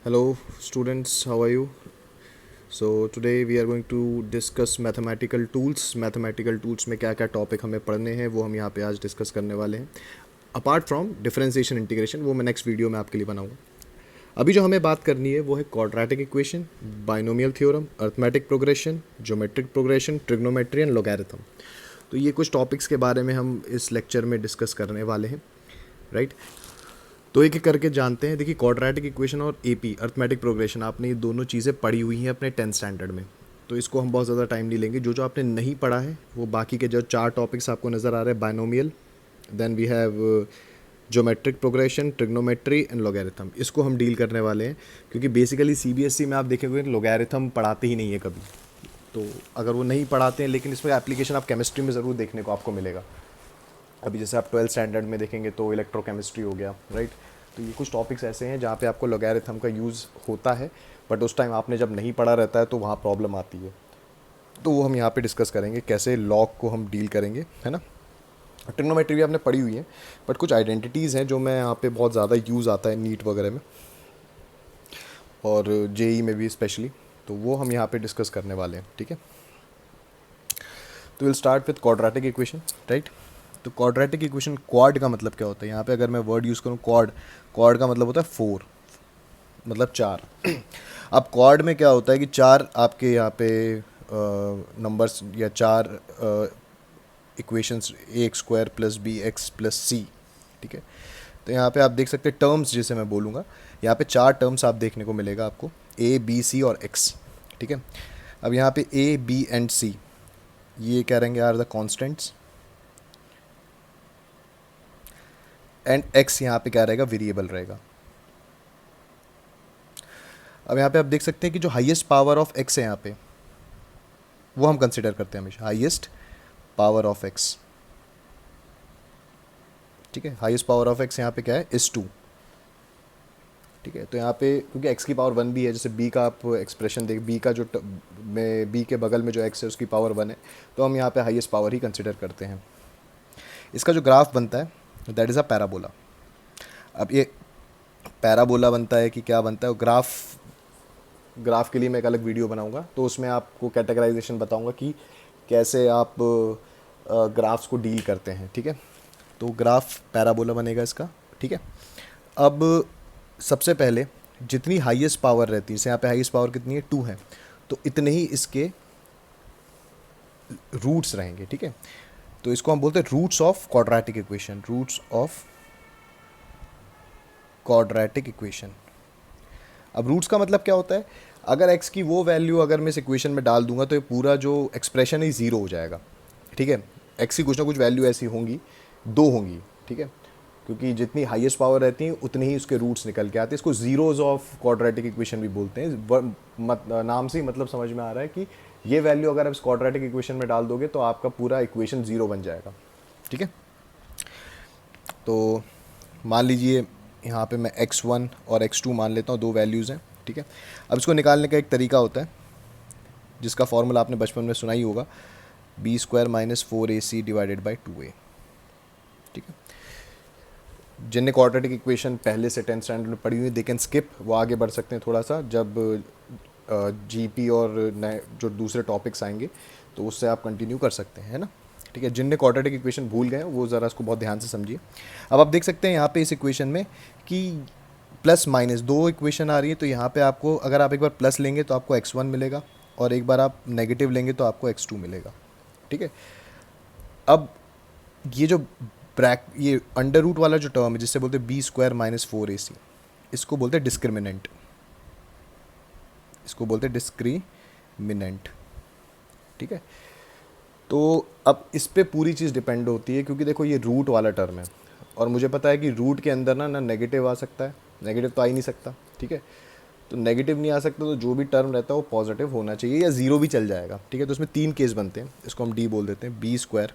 Hello, students, how are you? So, today we are going to discuss mathematical tools. Mathematical tools में क्या क्या topic हमें पढ़ने हैं वो हम यहाँ पे आज डिस्कस करने वाले हैं. अपार्ट फ्रॉम डिफरेंशिएशन इंटीग्रेशन, वो मैं नेक्स्ट वीडियो में आपके लिए बनाऊंगा. अभी जो हमें बात करनी है वो है quadratic equation, binomial theorem, arithmetic progression, geometric progression, trigonometry and logarithm. तो ये कुछ टॉपिक्स के बारे में हम इस लेक्चर में डिस्कस करने वाले हैं, राइट. तो एक एक करके जानते हैं. देखिए, क्वाड्रेटिक इक्वेशन और एपी अर्थमेटिक प्रोग्रेशन आपने ये दोनों चीज़ें पढ़ी हुई हैं अपने 10th स्टैंडर्ड में. तो इसको हम बहुत ज़्यादा टाइम नहीं लेंगे. जो जो आपने नहीं पढ़ा है वो बाकी के जो 4 टॉपिक्स आपको नज़र आ रहे हैं, binomial, then we have geometric progression, trigonometry and logarithm, इसको हम डील करने वाले हैं. क्योंकि बेसिकली सीबीएसई में आप देखेंगे लॉगरिथम पढ़ाते ही नहीं है कभी. तो अगर वो नहीं पढ़ाते हैं, लेकिन इसमें एप्लीकेशन आप केमिस्ट्री में ज़रूर देखने को आपको मिलेगा. अभी जैसे आप 12th स्टैंडर्ड में देखेंगे तो इलेक्ट्रोकेमिस्ट्री हो गया, राइट. तो ये कुछ टॉपिक्स ऐसे हैं जहाँ पे आपको लॉगरिथम का यूज़ होता है, बट उस टाइम आपने जब नहीं पढ़ा रहता है तो वहाँ प्रॉब्लम आती है. तो वो हम यहाँ पे डिस्कस करेंगे कैसे लॉग को हम डील करेंगे, है ना. ट्रिग्नोमेट्री भी आपने पढ़ी हुई है, बट कुछ आइडेंटिटीज़ हैं जो मैं यहाँ पे बहुत ज़्यादा यूज़ आता है नीट वगैरह में और जेई में भी स्पेशली. तो वो हम यहाँ पे डिस्कस करने वाले हैं, ठीक है. तो will start with quadratic equation, right. तो क्वाड्रेटिक इक्वेशन, क्वाड का मतलब क्या होता है. यहाँ पे अगर मैं वर्ड यूज़ करूँ क्वाड, क्वाड का मतलब होता है 4, मतलब 4. अब क्वाड में क्या होता है कि 4 आपके यहाँ पे नंबर्स या 4 equations, a x square plus b x plus c, ठीक है. तो यहाँ पे आप देख सकते हैं टर्म्स, जैसे मैं बोलूँगा यहाँ पे 4 टर्म्स आप देखने को मिलेगा आपको, ए बी सी और एक्स, ठीक है. अब यहाँ पे ए बी एंड सी ये क्या रहेंगे, are the constants, and X यहाँ पे क्या रहेगा, वेरिएबल रहेगा. अब यहाँ पे आप देख सकते हैं कि जो हाईएस्ट पावर ऑफ एक्स है यहाँ पे, वो हम कंसिडर करते हैं हमेशा हाईएस्ट पावर ऑफ एक्स, ठीक है. हाईएस्ट पावर ऑफ एक्स यहाँ पे क्या है, इस 2, ठीक है. तो यहाँ पे क्योंकि एक्स की पावर 1 भी है, जैसे बी का आप एक्सप्रेशन देख, बी का जो में बी के बगल में जो एक्स है उसकी पावर 1 है, तो हम यहाँ पे हाईएस्ट पावर ही कंसिडर करते हैं. इसका जो ग्राफ बनता है दैट इज़ अ पैराबोला. अब ये पैराबोला बनता है कि क्या बनता है, ग्राफ के लिए मैं एक अलग वीडियो बनाऊंगा, तो उसमें आपको कैटेगराइजेशन बताऊंगा कि कैसे आप ग्राफ्स को डील करते हैं, ठीक है. तो ग्राफ पैराबोला बनेगा इसका, ठीक है. अब सबसे पहले जितनी हाईएस्ट पावर रहती है, जैसे यहाँ पे हाईएस्ट पावर कितनी है, 2 है, तो इतने ही इसके रूट्स रहेंगे, ठीक है. तो इसको हम बोलते हैं roots of quadratic equation, roots of quadratic equation. अब रूट्स का मतलब क्या होता है, अगर x की वो वैल्यू अगर मैं इस इक्वेशन में डाल दूंगा तो ये पूरा जो एक्सप्रेशन है ज़ीरो हो जाएगा, ठीक है. x की कुछ ना कुछ वैल्यू ऐसी होंगी, 2 होंगी, ठीक है. क्योंकि जितनी हाईएस्ट पावर रहती है उतने ही उसके रूट्स निकल के आते हैं. इसको जीरोज ऑफ क्वाड्रेटिक इक्वेशन भी बोलते हैं. नाम से ही मतलब समझ में आ रहा है कि ये वैल्यू अगर आप इस क्वाड्रेटिक इक्वेशन में डाल दोगे तो आपका पूरा इक्वेशन ज़ीरो बन जाएगा, ठीक है. तो मान लीजिए यहाँ पे मैं x1 और x2 मान लेता हूँ, 2 वैल्यूज़ हैं, ठीक है. अब इसको निकालने का एक तरीका होता है जिसका फॉर्मूला आपने बचपन में सुना ही होगा, B square minus 4ac divided by 2a, ठीक है. जिनने क्वाड्रेटिक इक्वेशन पहले से 10th स्टैंडर्ड में पढ़ी हुई दे कैन स्किप, वो आगे बढ़ सकते हैं थोड़ा सा, जब जीपी और नए जो दूसरे टॉपिक्स आएंगे तो उससे आप कंटिन्यू कर सकते हैं, है ना. ठीक है, जिनने क्वाड्रेटिक इक्वेशन भूल गए वो ज़रा इसको बहुत ध्यान से समझिए. अब आप देख सकते हैं यहाँ पे इस इक्वेशन में कि प्लस माइनस 2 इक्वेशन आ रही है, तो यहाँ पे आपको अगर आप एक बार प्लस लेंगे तो आपको x1 मिलेगा और एक बार आप नेगेटिव लेंगे तो आपको x2 मिलेगा, ठीक है. अब ये जो ये अंडर रूट वाला जो टर्म है जिससे बोलते हैं बी स्क्वायर माइनस 4ac, इसको बोलते हैं डिस्क्रिमिनेंट, इसको बोलते हैं डिस्क्रिमिनेंट, ठीक है. तो अब इस पे पूरी चीज़ डिपेंड होती है, क्योंकि देखो ये रूट वाला टर्म है और मुझे पता है कि रूट के अंदर ना नेगेटिव आ सकता है, नेगेटिव तो आ ही नहीं सकता, ठीक है. तो नेगेटिव नहीं आ सकता, तो जो भी टर्म रहता है वो पॉजिटिव होना चाहिए या ज़ीरो भी चल जाएगा, ठीक है. तो इसमें 3 केस बनते हैं, इसको हम डी बोल देते हैं, बी स्क्वायर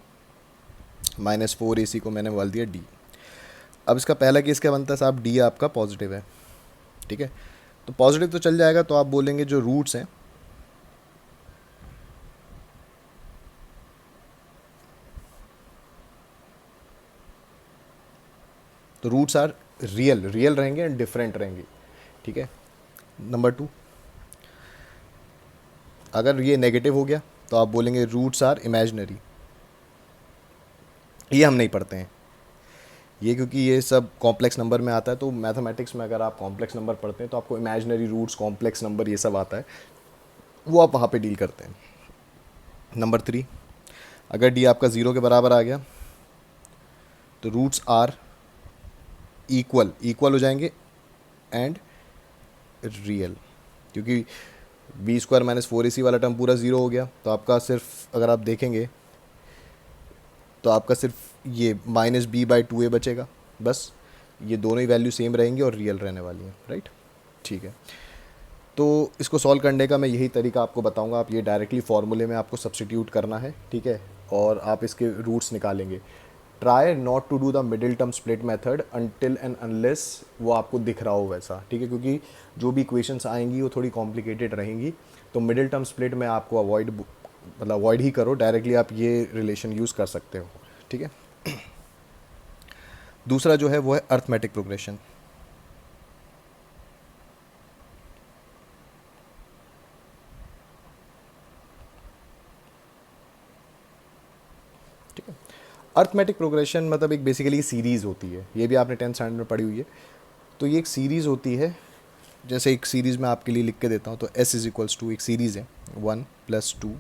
माइनस 4ac को मैंने बोल दिया डी. अब इसका पहला केस क्या बनता है साहब, डी आपका पॉजिटिव है, ठीक है. तो पॉजिटिव तो चल जाएगा, तो आप बोलेंगे जो रूट्स हैं तो रूट्स आर रियल, रियल रहेंगे एंड डिफरेंट रहेंगे, ठीक है. नंबर टू, अगर ये नेगेटिव हो गया तो आप बोलेंगे रूट्स आर इमेजिनरी। ये हम नहीं पढ़ते हैं ये, क्योंकि ये सब कॉम्प्लेक्स नंबर में आता है। तो मैथमेटिक्स में अगर आप कॉम्प्लेक्स नंबर पढ़ते हैं तो आपको इमेजिनरी रूट्स, कॉम्प्लेक्स नंबर, ये सब आता है, वो आप वहाँ पे डील करते हैं। नंबर थ्री, अगर डी आपका ज़ीरो के बराबर आ गया तो रूट्स आर इक्वल, इक्वल हो जाएंगे एंड रियल, क्योंकि बी स्क्वायर माइनस फोर ए सी वाला टर्म पूरा ज़ीरो हो गया। तो आपका सिर्फ, अगर आप देखेंगे तो आपका सिर्फ ये माइनस बी बाई टू ए बचेगा, बस। ये दोनों ही वैल्यू सेम रहेंगी और रियल रहने वाली हैं, राइट। ठीक है, तो इसको सॉल्व करने का मैं यही तरीका आपको बताऊंगा। आप ये डायरेक्टली फार्मूले में आपको सब्सटीट्यूट करना है, ठीक है, और आप इसके रूट्स निकालेंगे। Try not to do the middle term split method until and unless वो आपको दिख रहा हो वैसा, ठीक है, क्योंकि जो भी इक्वेशंस आएंगी वो थोड़ी कॉम्प्लिकेटेड रहेंगी। तो मिडिल टर्म स्प्लिट में आपको अवॉइड ही करो, डायरेक्टली आप ये रिलेशन यूज़ कर सकते हो, ठीक है। दूसरा जो है वो है अर्थमेटिक प्रोग्रेशन। ठीक है, अर्थमेटिक प्रोग्रेशन मतलब एक बेसिकली सीरीज़ होती है, ये भी आपने 10th स्टैंडर्ड में पढ़ी हुई है। तो ये एक सीरीज़ होती है, जैसे एक सीरीज़ में आपके लिए लिख के देता हूँ। तो S इज इक्वल्स टू, एक सीरीज़ है, 1 + 2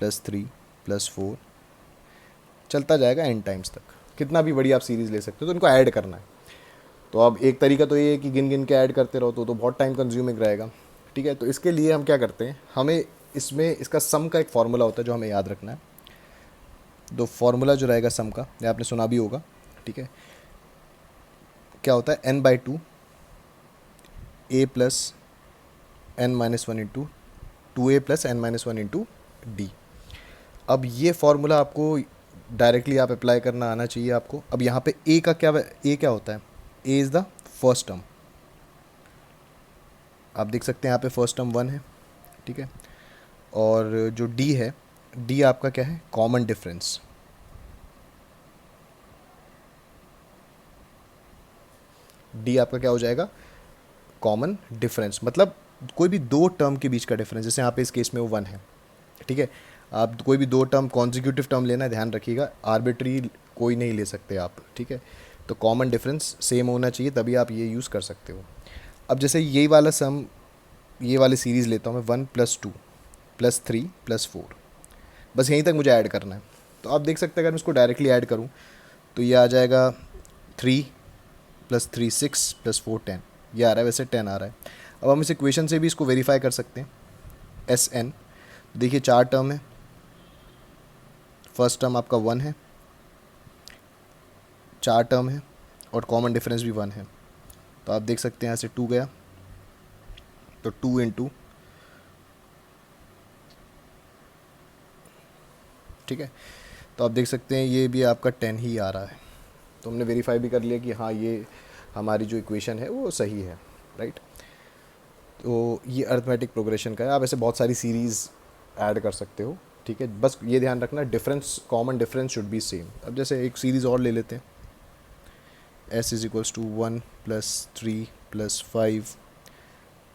+ 3 + 4, चलता जाएगा n टाइम्स तक। कितना भी बड़ी आप सीरीज़ ले सकते हो, तो इनको ऐड करना है। तो अब एक तरीका तो ये है कि गिन गिन के ऐड करते रहो, तो बहुत टाइम कंज्यूमिंग रहेगा, ठीक है। तो इसके लिए हम क्या करते हैं, हमें इसमें इसका सम का एक फार्मूला होता है जो हमें याद रखना है। तो फार्मूला जो रहेगा सम का, ये आपने सुना भी होगा, ठीक है। क्या होता है, n/2 a + n-1 into 2a + n-1 into D. अब ये फार्मूला आपको डायरेक्टली आप अप्लाई करना आना चाहिए आपको। अब यहाँ पे a का क्या, a क्या होता है, a is the first term. आप देख सकते हैं यहाँ पे फर्स्ट टर्म 1 है, ठीक है। और जो d है, d आपका क्या है, कॉमन डिफरेंस। d आपका क्या हो जाएगा, कॉमन डिफरेंस, मतलब कोई भी दो टर्म के बीच का डिफरेंस। जैसे यहाँ पे इस केस में वो 1 है, ठीक है। आप कोई भी दो टर्म कॉन्जिक्यूटिव टर्म लेना है, ध्यान रखिएगा, आर्बिट्री कोई नहीं ले सकते आप, ठीक है। तो कॉमन डिफरेंस सेम होना चाहिए, तभी आप ये यूज़ कर सकते हो। अब जैसे यही वाला सम, ये वाली सीरीज़ लेता हूँ मैं, 1 + 2 + 3 + 4, बस यहीं तक मुझे ऐड करना है। तो आप देख सकते हैं अगर मैं इसको डायरेक्टली ऐड करूँ तो ये आ जाएगा 3 + 3 6 + 4 10, ये आ रहा है, वैसे 10 आ रहा है। अब हम इस इक्वेशन से भी इसको वेरीफाई कर सकते हैं। SN, देखिए चार टर्म है, फर्स्ट टर्म आपका 1 है, चार टर्म है और कॉमन डिफरेंस भी 1 है। तो आप देख सकते हैं यहाँ से 2 गया, तो 2 × ठीक है। तो आप देख सकते हैं ये भी आपका 10 ही आ रहा है। तो हमने वेरीफाई भी कर लिया कि हाँ, ये हमारी जो इक्वेशन है वो सही है, राइट। तो ये अर्थमेटिक प्रोग्रेशन का है। आप ऐसे बहुत सारी सीरीज़ ऐड कर सकते हो, ठीक है। बस ये ध्यान रखना, difference, common difference should be same. अब जैसे एक सीरीज़ और ले लेते हैं, S is equals to 1 + 3 + 5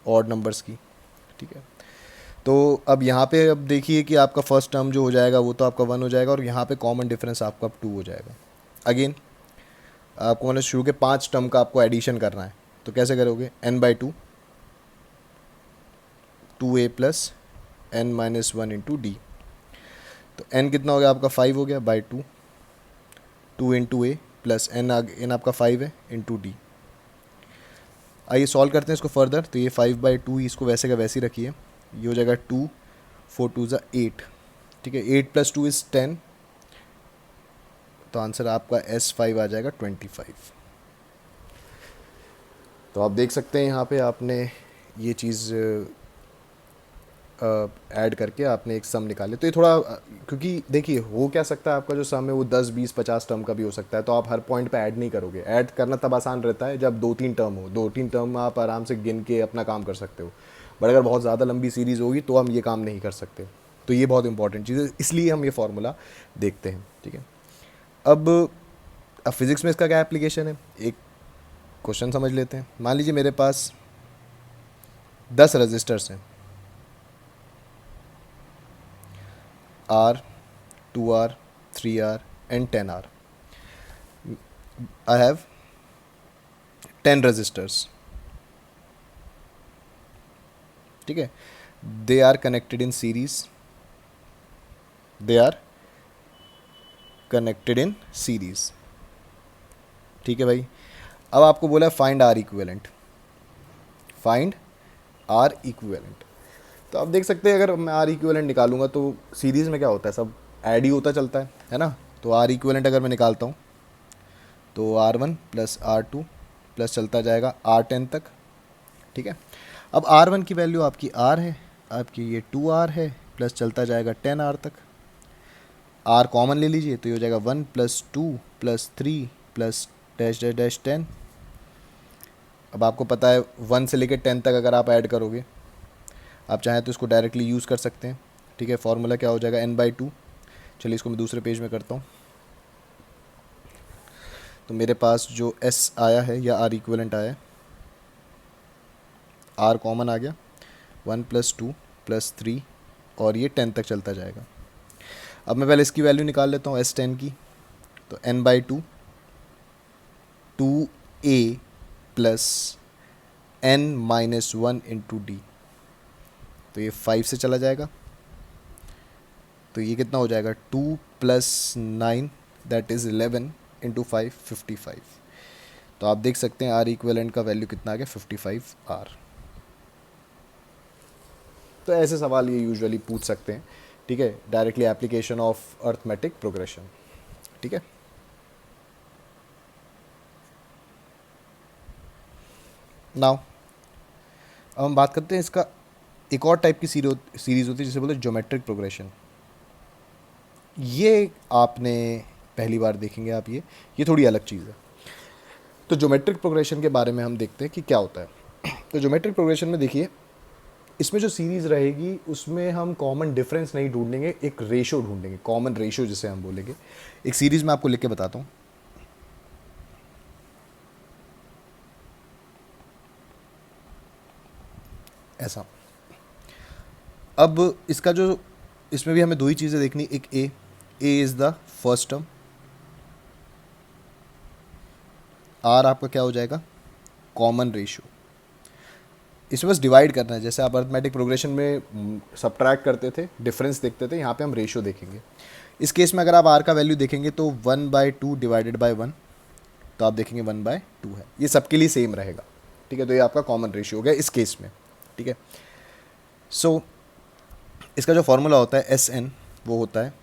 odd numbers की, ठीक है। तो अब यहाँ पे अब देखिए कि आपका फर्स्ट टर्म जो हो जाएगा वो तो आपका 1 हो जाएगा, और यहाँ पे कॉमन डिफरेंस आपका 2 हो जाएगा। अगेन आपको मतलब शुरू के 5 टर्म का आपको एडिशन करना है, तो कैसे करोगे, n/2 2a + n-1 into D. तो n कितना हो गया आपका, 5 हो गया, बाई 2, 2 × a + n आपका 5 है, इंटू डी। आइए सॉल्व करते हैं इसको फर्दर। तो ये 5/2, इसको वैसे का वैसे ही रखिए, ये हो जाएगा 2, 4 2 = 8, ठीक है। 8 + 2 = 10, तो आंसर आपका S5 आ जाएगा 25। तो आप देख सकते हैं यहाँ पे आपने ये चीज़ ऐड करके आपने एक सम निकाले। तो ये थोड़ा क्योंकि देखिए हो क्या सकता है, आपका जो सम है वो 10 20 50 टर्म का भी हो सकता है, तो आप हर पॉइंट पे ऐड नहीं करोगे। ऐड करना तब आसान रहता है जब 2-3 टर्म हो, 2-3 टर्म आप आराम से गिन के अपना काम कर सकते हो। बट अगर बहुत ज़्यादा लंबी सीरीज़ होगी तो हम ये काम नहीं कर सकते। तो ये बहुत इंपॉर्टेंट चीज़ है, इसलिए हम ये फार्मूला देखते हैं, ठीक है। अब फिज़िक्स में इसका क्या एप्लीकेशन है, एक क्वेश्चन समझ लेते हैं। मान लीजिए मेरे पास 10 रजिस्टर्स हैं, R, 2R, 3R and 10R. I have 10 registers. ठीक है, they are connected in series, they are connected in series. ठीक है भाई. अब आपको बोला है find R equivalent, find R equivalent. तो आप देख सकते हैं अगर मैं आर इक्विवेलेंट निकालूंगा तो सीरीज़ में क्या होता है, सब ऐड ही होता चलता है ना. तो आर इक्विवेलेंट अगर मैं निकालता हूँ तो R1 प्लस R2 प्लस चलता जाएगा R10 तक. ठीक है. अब R1 की वैल्यू आपकी R है, आपकी ये 2R है, प्लस चलता जाएगा 10R तक. R कॉमन ले लीजिए तो ये हो जाएगा 1 plus 2 plus 3 plus dash dash dash 10. अब आपको पता है 1 से लेकर 10 तक अगर आप ऐड करोगे, आप चाहें तो इसको डायरेक्टली यूज़ कर सकते हैं. ठीक है. फॉर्मूला क्या हो जाएगा, n/2. चलिए इसको मैं दूसरे पेज में करता हूँ. तो मेरे पास जो S आया है या R इक्विवेलेंट आया है, R कॉमन आ गया, 1 प्लस 2 प्लस 3 और ये 10 तक चलता जाएगा. अब मैं पहले इसकी वैल्यू निकाल लेता हूँ S10 की. तो n/2 2A plus n-1 into D. तो ये 5 से चला जाएगा. तो ये कितना हो जाएगा, 2 प्लस 9 दैट इज़ 11 इंटू 5 55. तो आप देख सकते हैं आर इक्विवेलेंट का वैल्यू कितना आ गया, 55R. तो ऐसे सवाल ये यूजुअली पूछ सकते हैं. ठीक है. Directly application of arithmetic progression. ठीक है. नाउ अब हम बात करते हैं इसका एक और टाइप की सीरीज़ होती है जिसे बोलते हैं ज्योमेट्रिक प्रोग्रेशन. ये आपने पहली बार देखेंगे आप, ये थोड़ी अलग चीज़ है. तो ज्योमेट्रिक प्रोग्रेशन के बारे में हम देखते हैं कि क्या होता है. तो ज्योमेट्रिक प्रोग्रेशन में देखिए, इसमें जो सीरीज़ रहेगी उसमें हम कॉमन डिफरेंस नहीं ढूंढेंगे, एक रेशो ढूंढेंगे, कॉमन रेशो जिसे हम बोलेंगे. एक सीरीज़ में आपको लिख के बताता हूँ. ऐसा. अब इसका जो, इसमें भी हमें दो ही चीज़ें देखनी. एक A is the first term, R आपका क्या हो जाएगा, कॉमन रेशो. इसमें बस डिवाइड करना है. जैसे आप अर्थमेटिक प्रोग्रेशन में सब्ट्रैक्ट करते थे, डिफरेंस देखते थे, यहाँ पे हम रेशो देखेंगे. इस केस में अगर आप आर का वैल्यू देखेंगे तो 1/2 डिवाइडेड बाय 1, तो आप देखेंगे 1/2 है. ये सबके लिए सेम रहेगा. ठीक है. तो ये आपका कॉमन रेशियो हो गया इस केस में. ठीक है. सो इसका जो फॉर्मूला होता है SN, वो होता है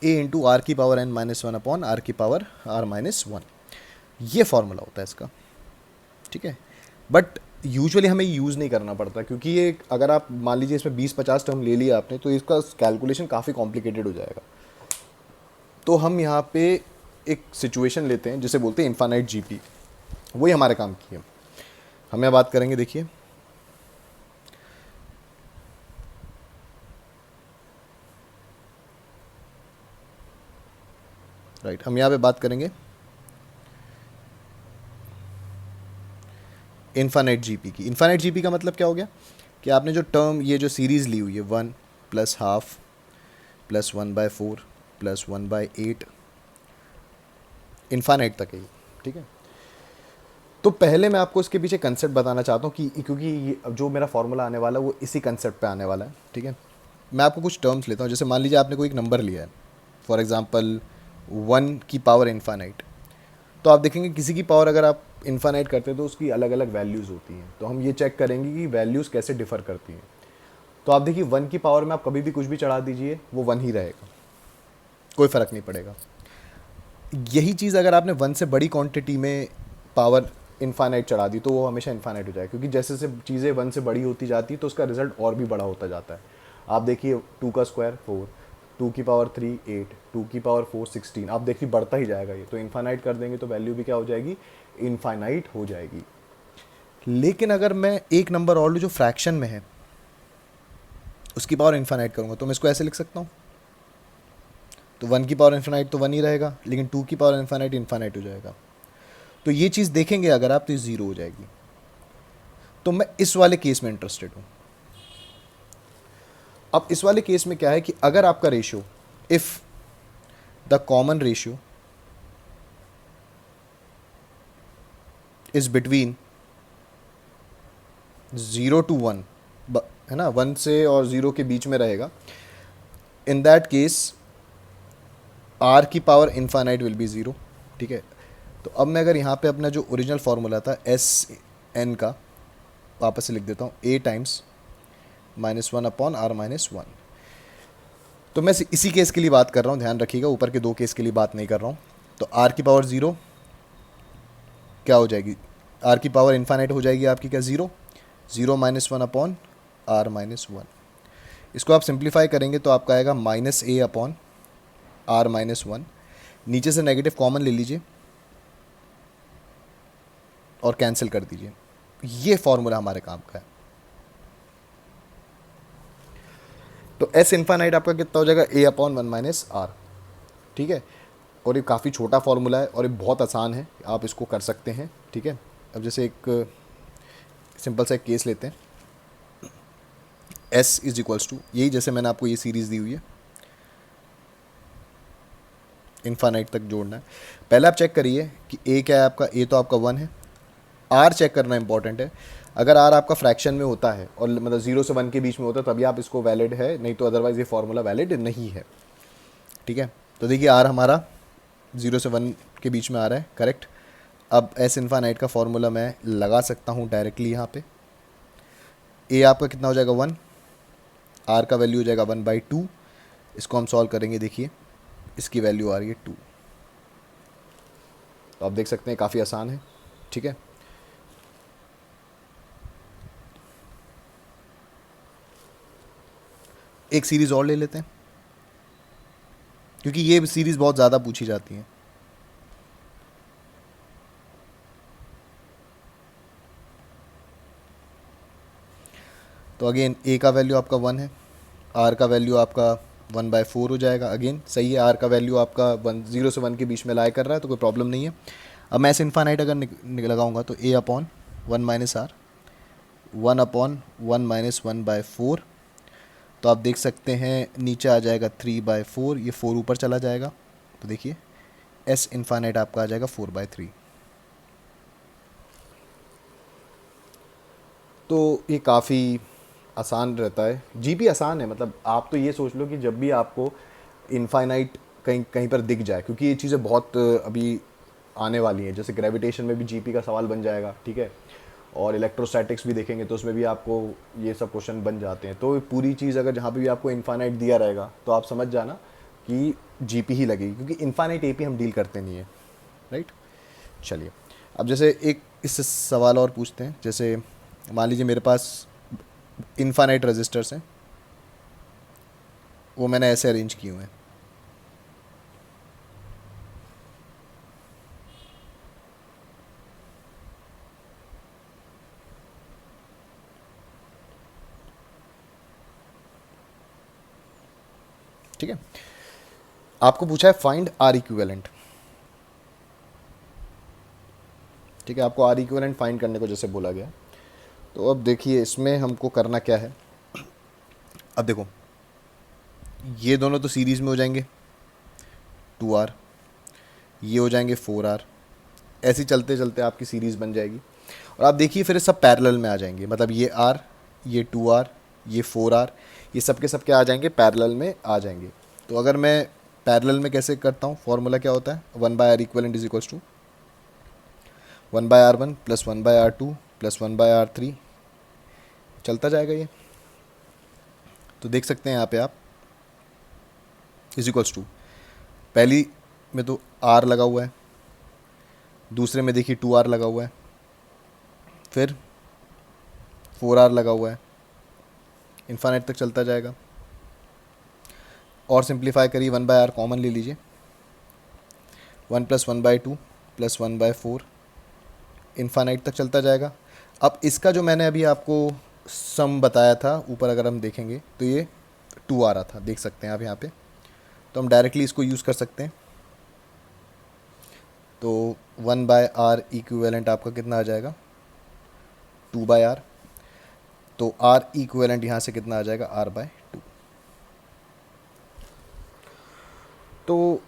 A इंटू आर की पावर n-1 अपॉन आर की पावर r-1. ये फॉर्मूला होता है इसका. ठीक है. बट यूजुअली हमें यूज़ नहीं करना पड़ता, क्योंकि ये अगर आप मान लीजिए इसमें 20-50 टर्म ले लिया आपने, तो इसका कैलकुलेशन काफ़ी कॉम्प्लिकेटेड हो जाएगा. तो हम यहाँ पे एक सिचुएशन लेते हैं जिसे बोलते हैं इन्फानाइट GP. वही हमारे काम की है. हम यहाँ बात करेंगे, देखिए राइट. हम यहाँ पे बात करेंगे इन्फानाइट GP की. इन्फानाइट GP का मतलब क्या हो गया कि आपने जो टर्म, ये जो सीरीज़ ली हुई है 1 plus half plus 1/4 plus 1/8, infinite तक है. ठीक है. तो पहले मैं आपको इसके पीछे कंसेप्ट बताना चाहता हूँ कि क्योंकि जो मेरा फॉर्मूला आने वाला है वो इसी कंसेप्ट पे आने वाला है. ठीक है. मैं आपको कुछ टर्म्स लेता हूँ. जैसे मान लीजिए आपने कोई एक नंबर लिया है, फॉर एग्जांपल 1 की पावर इन्फानाइट. तो आप देखेंगे किसी की पावर अगर आप इन्फानाइट करते हैं तो उसकी अलग अलग वैल्यूज़ होती हैं. तो हम ये चेक करेंगे कि वैल्यूज़ कैसे डिफ़र करती हैं. तो आप देखिए 1 की पावर में आप कभी भी कुछ भी चढ़ा दीजिए, वो 1 ही रहेगा, कोई फ़र्क नहीं पड़ेगा. यही चीज़ अगर आपने 1 से बड़ी क्वांटिटी में पावर इन्फानाइट चढ़ा दी तो वो हमेशा इन्फानाइट हो जाएगा, क्योंकि जैसे जैसे चीज़ें 1 से बड़ी होती जाती तो उसका रिजल्ट और भी बड़ा होता जाता है. आप देखिए 2 का स्क्वायर 4, 2 की पावर 3 8, 2 की पावर 4 16. आप देखिए बढ़ता ही जाएगा ये. तो इन्फानाइट कर देंगे तो वैल्यू भी क्या हो जाएगी, इनफाइनाइट हो जाएगी. लेकिन अगर मैं एक नंबर और लूँ जो फ्रैक्शन में है, उसकी पावर इनफाइनाइट करूँगा, तो मैं इसको ऐसे लिख सकता हूँ तो 1 की पावर इन्फिनाइट तो 1 ही रहेगा, लेकिन 2 की पावर इन्फिनाइट इन्फिनाइट हो जाएगा। तो ये चीज़ देखेंगे अगर आप, तो ये ज़ीरो हो जाएगी। तो मैं इस वाले केस में इंटरेस्टेड हूँ। अब इस वाले केस में क्या है कि अगर आपका ratio, if the common ratio is between 0 to 1, है ना, 1 से और 0 के बीच में रहेगा, इन दैट केस आर की power infinite will be zero. ठीक है। तो अब मैं अगर यहाँ पे अपना जो ओरिजिनल फार्मूला था एस एन का वापस से लिख देता हूँ, ए टाइम्स -1/r-1। तो मैं इसी केस के लिए बात कर रहा हूँ, ध्यान रखिएगा, ऊपर के दो केस के लिए बात नहीं कर रहा हूँ। तो आर की पावर ज़ीरो क्या हो जाएगी, आर की पावर इन्फानाइट हो जाएगी आपकी क्या, ज़ीरो, 0 - 1/r-1। इसको आप सिंप्लीफाई करेंगे तो आपका आएगा -a/r-1। नीचे से नेगेटिव कॉमन ले लीजिए और कैंसिल कर दीजिए। ये फॉर्मूला हमारे काम का है। तो एस इन्फानाइट आपका कितना हो जाएगा, a/1 - r। ठीक है। और ये काफ़ी छोटा फॉर्मूला है और ये बहुत आसान है, आप इसको कर सकते हैं। ठीक है। अब जैसे एक सिंपल सा एक केस लेते हैं, s इज इक्वल्स टू, यही जैसे मैंने आपको ये सीरीज़ दी हुई है, इन्फानाइट तक जोड़ना है। पहले आप चेक करिए कि a क्या है आपका, a तो आपका 1 है। r चेक करना इंपॉर्टेंट है। अगर r आपका फ्रैक्शन में होता है और मतलब 0 से 1 के बीच में होता है तभी आप इसको वैलिड है, नहीं तो अदरवाइज़ ये फार्मूला वैलिड नहीं है। ठीक है। तो देखिए r हमारा 0 से 1 के बीच में आ रहा है, करेक्ट। अब एस इन्फानाइट का फार्मूला मैं लगा सकता हूँ डायरेक्टली यहाँ पे। a आपका कितना हो जाएगा 1, r का वैल्यू हो जाएगा 1/2। इसको हम सॉल्व करेंगे, देखिए इसकी वैल्यू आ रही है 2। तो आप देख सकते हैं काफ़ी आसान है। ठीक है। एक सीरीज़ और ले लेते हैं क्योंकि ये सीरीज़ बहुत ज़्यादा पूछी जाती है। तो अगेन a का वैल्यू आपका 1 है, r का वैल्यू आपका 1/4 हो जाएगा। अगेन सही है, r का वैल्यू आपका 0 से 1 के बीच में लाई कर रहा है तो कोई प्रॉब्लम नहीं है। अब मैं इस इन्फानाइट अगर लगाऊंगा तो a/1 - r, 1/1 - 1/4। तो आप देख सकते हैं नीचे आ जाएगा 3/4, ये 4 ऊपर चला जाएगा। तो देखिए s इन्फानाइट आपका आ जाएगा 4/3। तो ये काफ़ी आसान रहता है, जीपी आसान है। मतलब आप तो ये सोच लो कि जब भी आपको इनफाइनाइट कहीं कहीं पर दिख जाए, क्योंकि ये चीज़ें बहुत अभी आने वाली हैं, जैसे ग्रेविटेशन में भी जीपी का सवाल बन जाएगा। ठीक है। और इलेक्ट्रोस्टैटिक्स भी देखेंगे तो उसमें भी आपको ये सब क्वेश्चन बन जाते हैं। तो पूरी चीज़ अगर जहाँ पे भी आपको इनफाइनाइट दिया रहेगा तो आप समझ जाना कि जीपी ही लगेगी, क्योंकि इनफाइनाइट एपी हम डील करते नहीं है। राइट। चलिए अब जैसे एक इससे सवाल और पूछते हैं। जैसे मान लीजिए मेरे पास इनफाइनाइट रजिस्टर्स हैं, वो मैंने ऐसे अरेंज किए हुए हैं। ठीक है। आपको पूछा है फाइंड आर इक्विवेलेंट। ठीक है। आपको आर इक्विवेलेंट फाइंड करने को जैसे बोला गया, तो अब देखिए इसमें हमको करना क्या है। अब देखो ये दोनों तो सीरीज़ में हो जाएंगे 2r, ये हो जाएंगे 4r। ऐसे चलते चलते आपकी सीरीज़ बन जाएगी। और आप देखिए फिर सब पैरेलल में आ जाएंगे, मतलब ये r, ये 2r, ये 4r, ये सब के सब क्या आ जाएंगे, पैरेलल में आ जाएंगे। तो अगर मैं पैरेलल में कैसे करता हूँ, फॉर्मूला क्या होता है, 1/r equivalent is equals to 1/r1 + 1/r2 + 1/r3। चलता जाएगा ये। तो देख सकते हैं यहाँ पे आप इज इक्वल्स टू, पहली में तो r लगा हुआ है, दूसरे में देखिए 2r लगा हुआ है, फिर 4r लगा हुआ है, इन्फाइनाइट तक चलता जाएगा। और सिंप्लीफाई करिए, 1/r कॉमन ले लीजिए, 1 + 1/2 + 1/4, इन्फाइनाइट तक चलता जाएगा। अब इसका जो मैंने अभी आपको सम बताया था ऊपर, अगर हम देखेंगे तो ये 2 आ रहा था, देख सकते हैं आप यहाँ पे। तो हम डायरेक्टली इसको यूज़ कर सकते हैं। तो 1/r इक्विवेलेंट आपका कितना आ जाएगा, 2/r। तो r इक्विवेलेंट यहाँ से कितना आ जाएगा, r/2। तो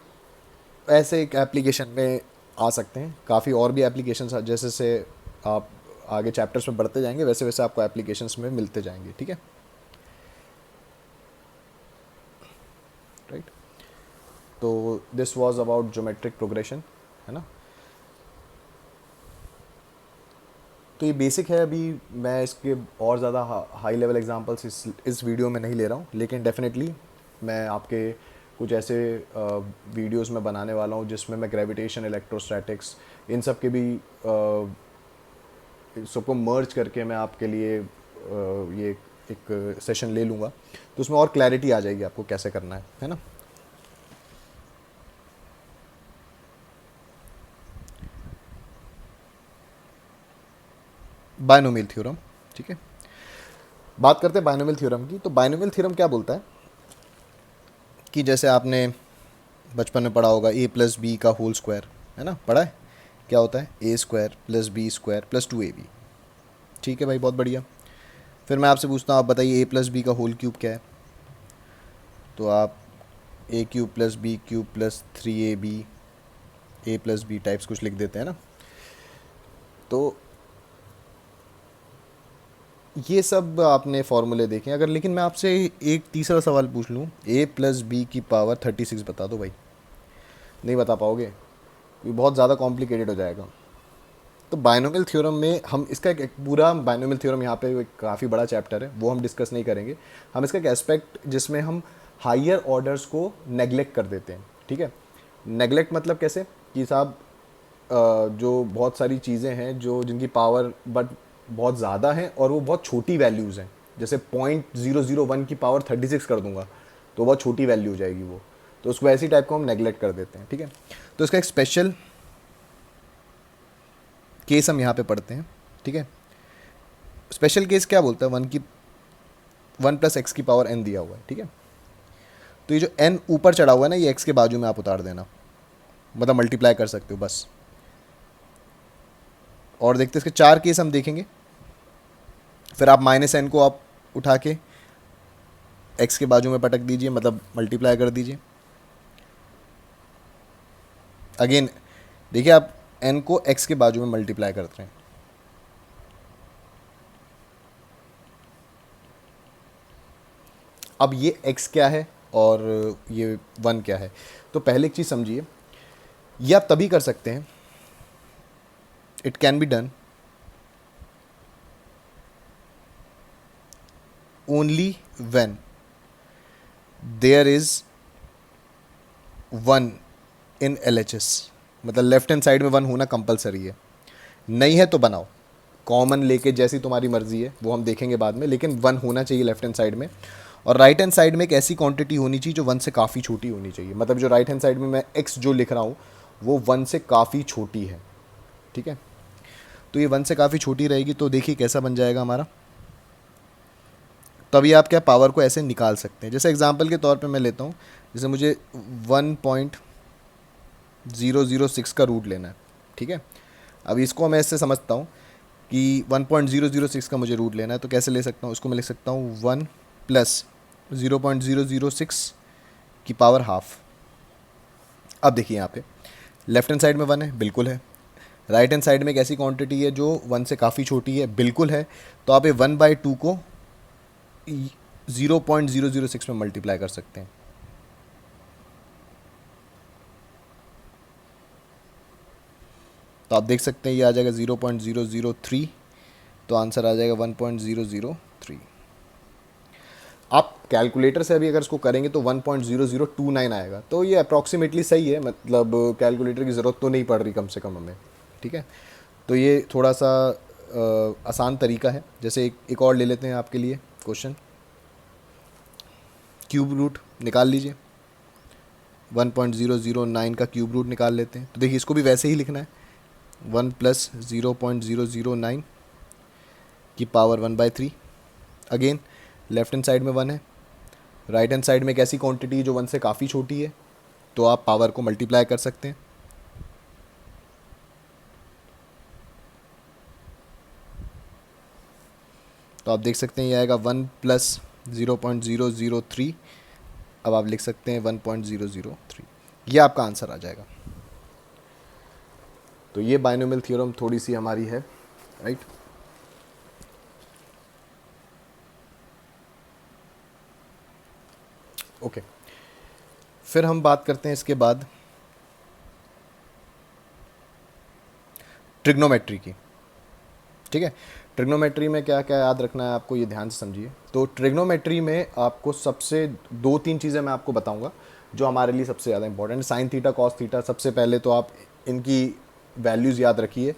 ऐसे एक एप्लीकेशन में आ सकते हैं। काफ़ी और भी एप्लीकेशंस जैसे से आप आगे चैप्टर्स में बढ़ते जाएंगे वैसे वैसे आपको एप्लीकेशंस में मिलते जाएंगे, ठीक है, राइट। तो this was about geometric progression, है ना। तो ये बेसिक है। अभी मैं इसके और ज़्यादा हाई लेवल एग्जांपल्स इस वीडियो में नहीं ले रहा हूँ, लेकिन डेफिनेटली मैं आपके कुछ ऐसे वीडियोस में बनाने वाला हूँ जिसमें मैं ग्रेविटेशन, इलेक्ट्रोस्टैटिक्स, इन सब के भी सबको मर्ज करके मैं आपके लिए ये एक सेशन ले लूँगा। तो उसमें और क्लैरिटी आ जाएगी आपको कैसे करना है ना। बायनोमियल थ्योरम, ठीक है। बात करते हैं बायनोमियल थ्योरम की। तो बायनोमियल थ्योरम क्या बोलता है कि जैसे आपने बचपन में पढ़ा होगा a+b का होल स्क्वायर, है ना, पढ़ा है। क्या होता है, a² + b² + 2ab। ठीक है भाई, बहुत बढ़िया। फिर मैं आपसे पूछता हूँ, आप बताइए a+b का होल क्यूब क्या है। तो आप a³ + b³ + 3ab a+b types कुछ लिख देते हैं ना। तो ये सब आपने फॉर्मूले देखे अगर। लेकिन मैं आपसे एक तीसरा सवाल पूछ लूँ, a+b² 36 बता दो भाई। नहीं बता पाओगे, ये बहुत ज़्यादा कॉम्प्लिकेटेड हो जाएगा। तो बायनोमियल थ्योरम में हम इसका एक पूरा बायनोमियल थ्योरम यहाँ पे एक काफ़ी बड़ा चैप्टर है, वो हम डिस्कस नहीं करेंगे। हम इसका एक एस्पेक्ट जिसमें हम हायर ऑर्डर्स को नेग्लेक्ट कर देते हैं, ठीक है। नेग्लेक्ट मतलब कैसे कि साहब जो बहुत सारी चीज़ें हैं जो जिनकी पावर बट बहुत ज़्यादा है और वो बहुत छोटी वैल्यूज़ हैं, जैसे 0.001 की पावर 36 कर दूंगा तो बहुत छोटी वैल्यू हो जाएगी वो। तो उसको ऐसी टाइप को हम नेग्लेक्ट कर देते हैं, ठीक है। तो इसका एक स्पेशल केस हम यहाँ पे पढ़ते हैं, ठीक है। स्पेशल केस क्या बोलता है, 1 + x⁴n दिया हुआ है, ठीक है। तो ये जो n ऊपर चढ़ा हुआ है ना, ये x के बाजू में आप उतार देना, मतलब मल्टीप्लाई कर सकते हो बस। और देखते इसके 4 केस हम देखेंगे। फिर आप -n को आप उठा के x के बाजू में पटक दीजिए, मतलब मल्टीप्लाई कर दीजिए। अगेन देखिए, आप n को x के बाजू में मल्टीप्लाई करते हैं। अब ये x क्या है और ये 1 क्या है। तो पहले एक चीज़ समझिए, ये आप तभी कर सकते हैं, it can be done only when there is 1 in LHS। मतलब लेफ्ट हैंड साइड में 1 होना कंपलसरी है। नहीं है तो बनाओ, कॉमन लेके जैसी तुम्हारी मर्जी है, वो हम देखेंगे बाद में, लेकिन 1 होना चाहिए लेफ्ट हैंड साइड में। और राइट हैंड साइड में एक ऐसी क्वांटिटी होनी चाहिए जो 1 से काफ़ी छोटी होनी चाहिए। मतलब जो राइट हैंड साइड में मैं x जो लिख रहा हूँ वो 1 से काफ़ी छोटी है, ठीक है। तो ये 1 से काफ़ी छोटी रहेगी, तो देखिए कैसा बन जाएगा हमारा। तभी आप क्या पावर को ऐसे निकाल सकते हैं। जैसे एग्जांपल के तौर पे मैं लेता हूँ, जैसे मुझे 1.006 का रूट लेना है, ठीक है। अब इसको मैं ऐसे समझता हूँ कि 1.006 का मुझे रूट लेना है, तो कैसे ले सकता हूँ, उसको मैं लिख सकता हूँ 1 + 0.006 की पावर हाफ। अब देखिए यहाँ पे लेफ्ट हैंड साइड में 1 है, बिल्कुल है। राइट हैंड साइड में एक ऐसी क्वांटिटी है जो 1 से काफ़ी छोटी है, बिल्कुल है। तो आप ये 1/2 को 0.006 में मल्टीप्लाई कर सकते हैं। तो आप देख सकते हैं ये आ जाएगा 0.003, तो आंसर आ जाएगा 1.003। आप कैलकुलेटर से अभी अगर इसको करेंगे तो 1.0029 आएगा। तो ये अप्रॉक्सीमेटली सही है, मतलब कैलकुलेटर की ज़रूरत तो नहीं पड़ रही कम से कम हमें, ठीक है। तो ये थोड़ा सा आसान तरीका है। जैसे एक और ले लेते हैं आपके लिए क्वेश्चन, क्यूब रूट निकाल लीजिए। 1.009 का क्यूब रूट निकाल लेते हैं। तो देखिए इसको भी वैसे ही लिखना है, 1 + 0.009 की power 1/3। Again left hand side में 1 है, राइट हैंड साइड में एक ऐसी क्वांटिटी जो 1 से काफ़ी छोटी है, तो आप पावर को मल्टीप्लाई कर सकते हैं। तो आप देख सकते हैं ये आएगा 1 प्लस 0.003। अब आप लिख सकते हैं 1.003, ये आपका आंसर आ जाएगा। तो ये बाइनोमियल थ्योरम थोड़ी सी हमारी है, राइट। ओके, फिर हम बात करते हैं इसके बाद ट्रिग्नोमेट्री की। ठीक है, ट्रिग्नोमेट्री में क्या क्या याद रखना है आपको, ये ध्यान से समझिए। तो ट्रिग्नोमेट्री में आपको सबसे 2-3 चीज़ें मैं आपको बताऊंगा जो हमारे लिए सबसे ज़्यादा इंपॉर्टेंट है। साइन थीटा, कॉस थीटा, सबसे पहले तो आप इनकी वैल्यूज़ याद रखिए।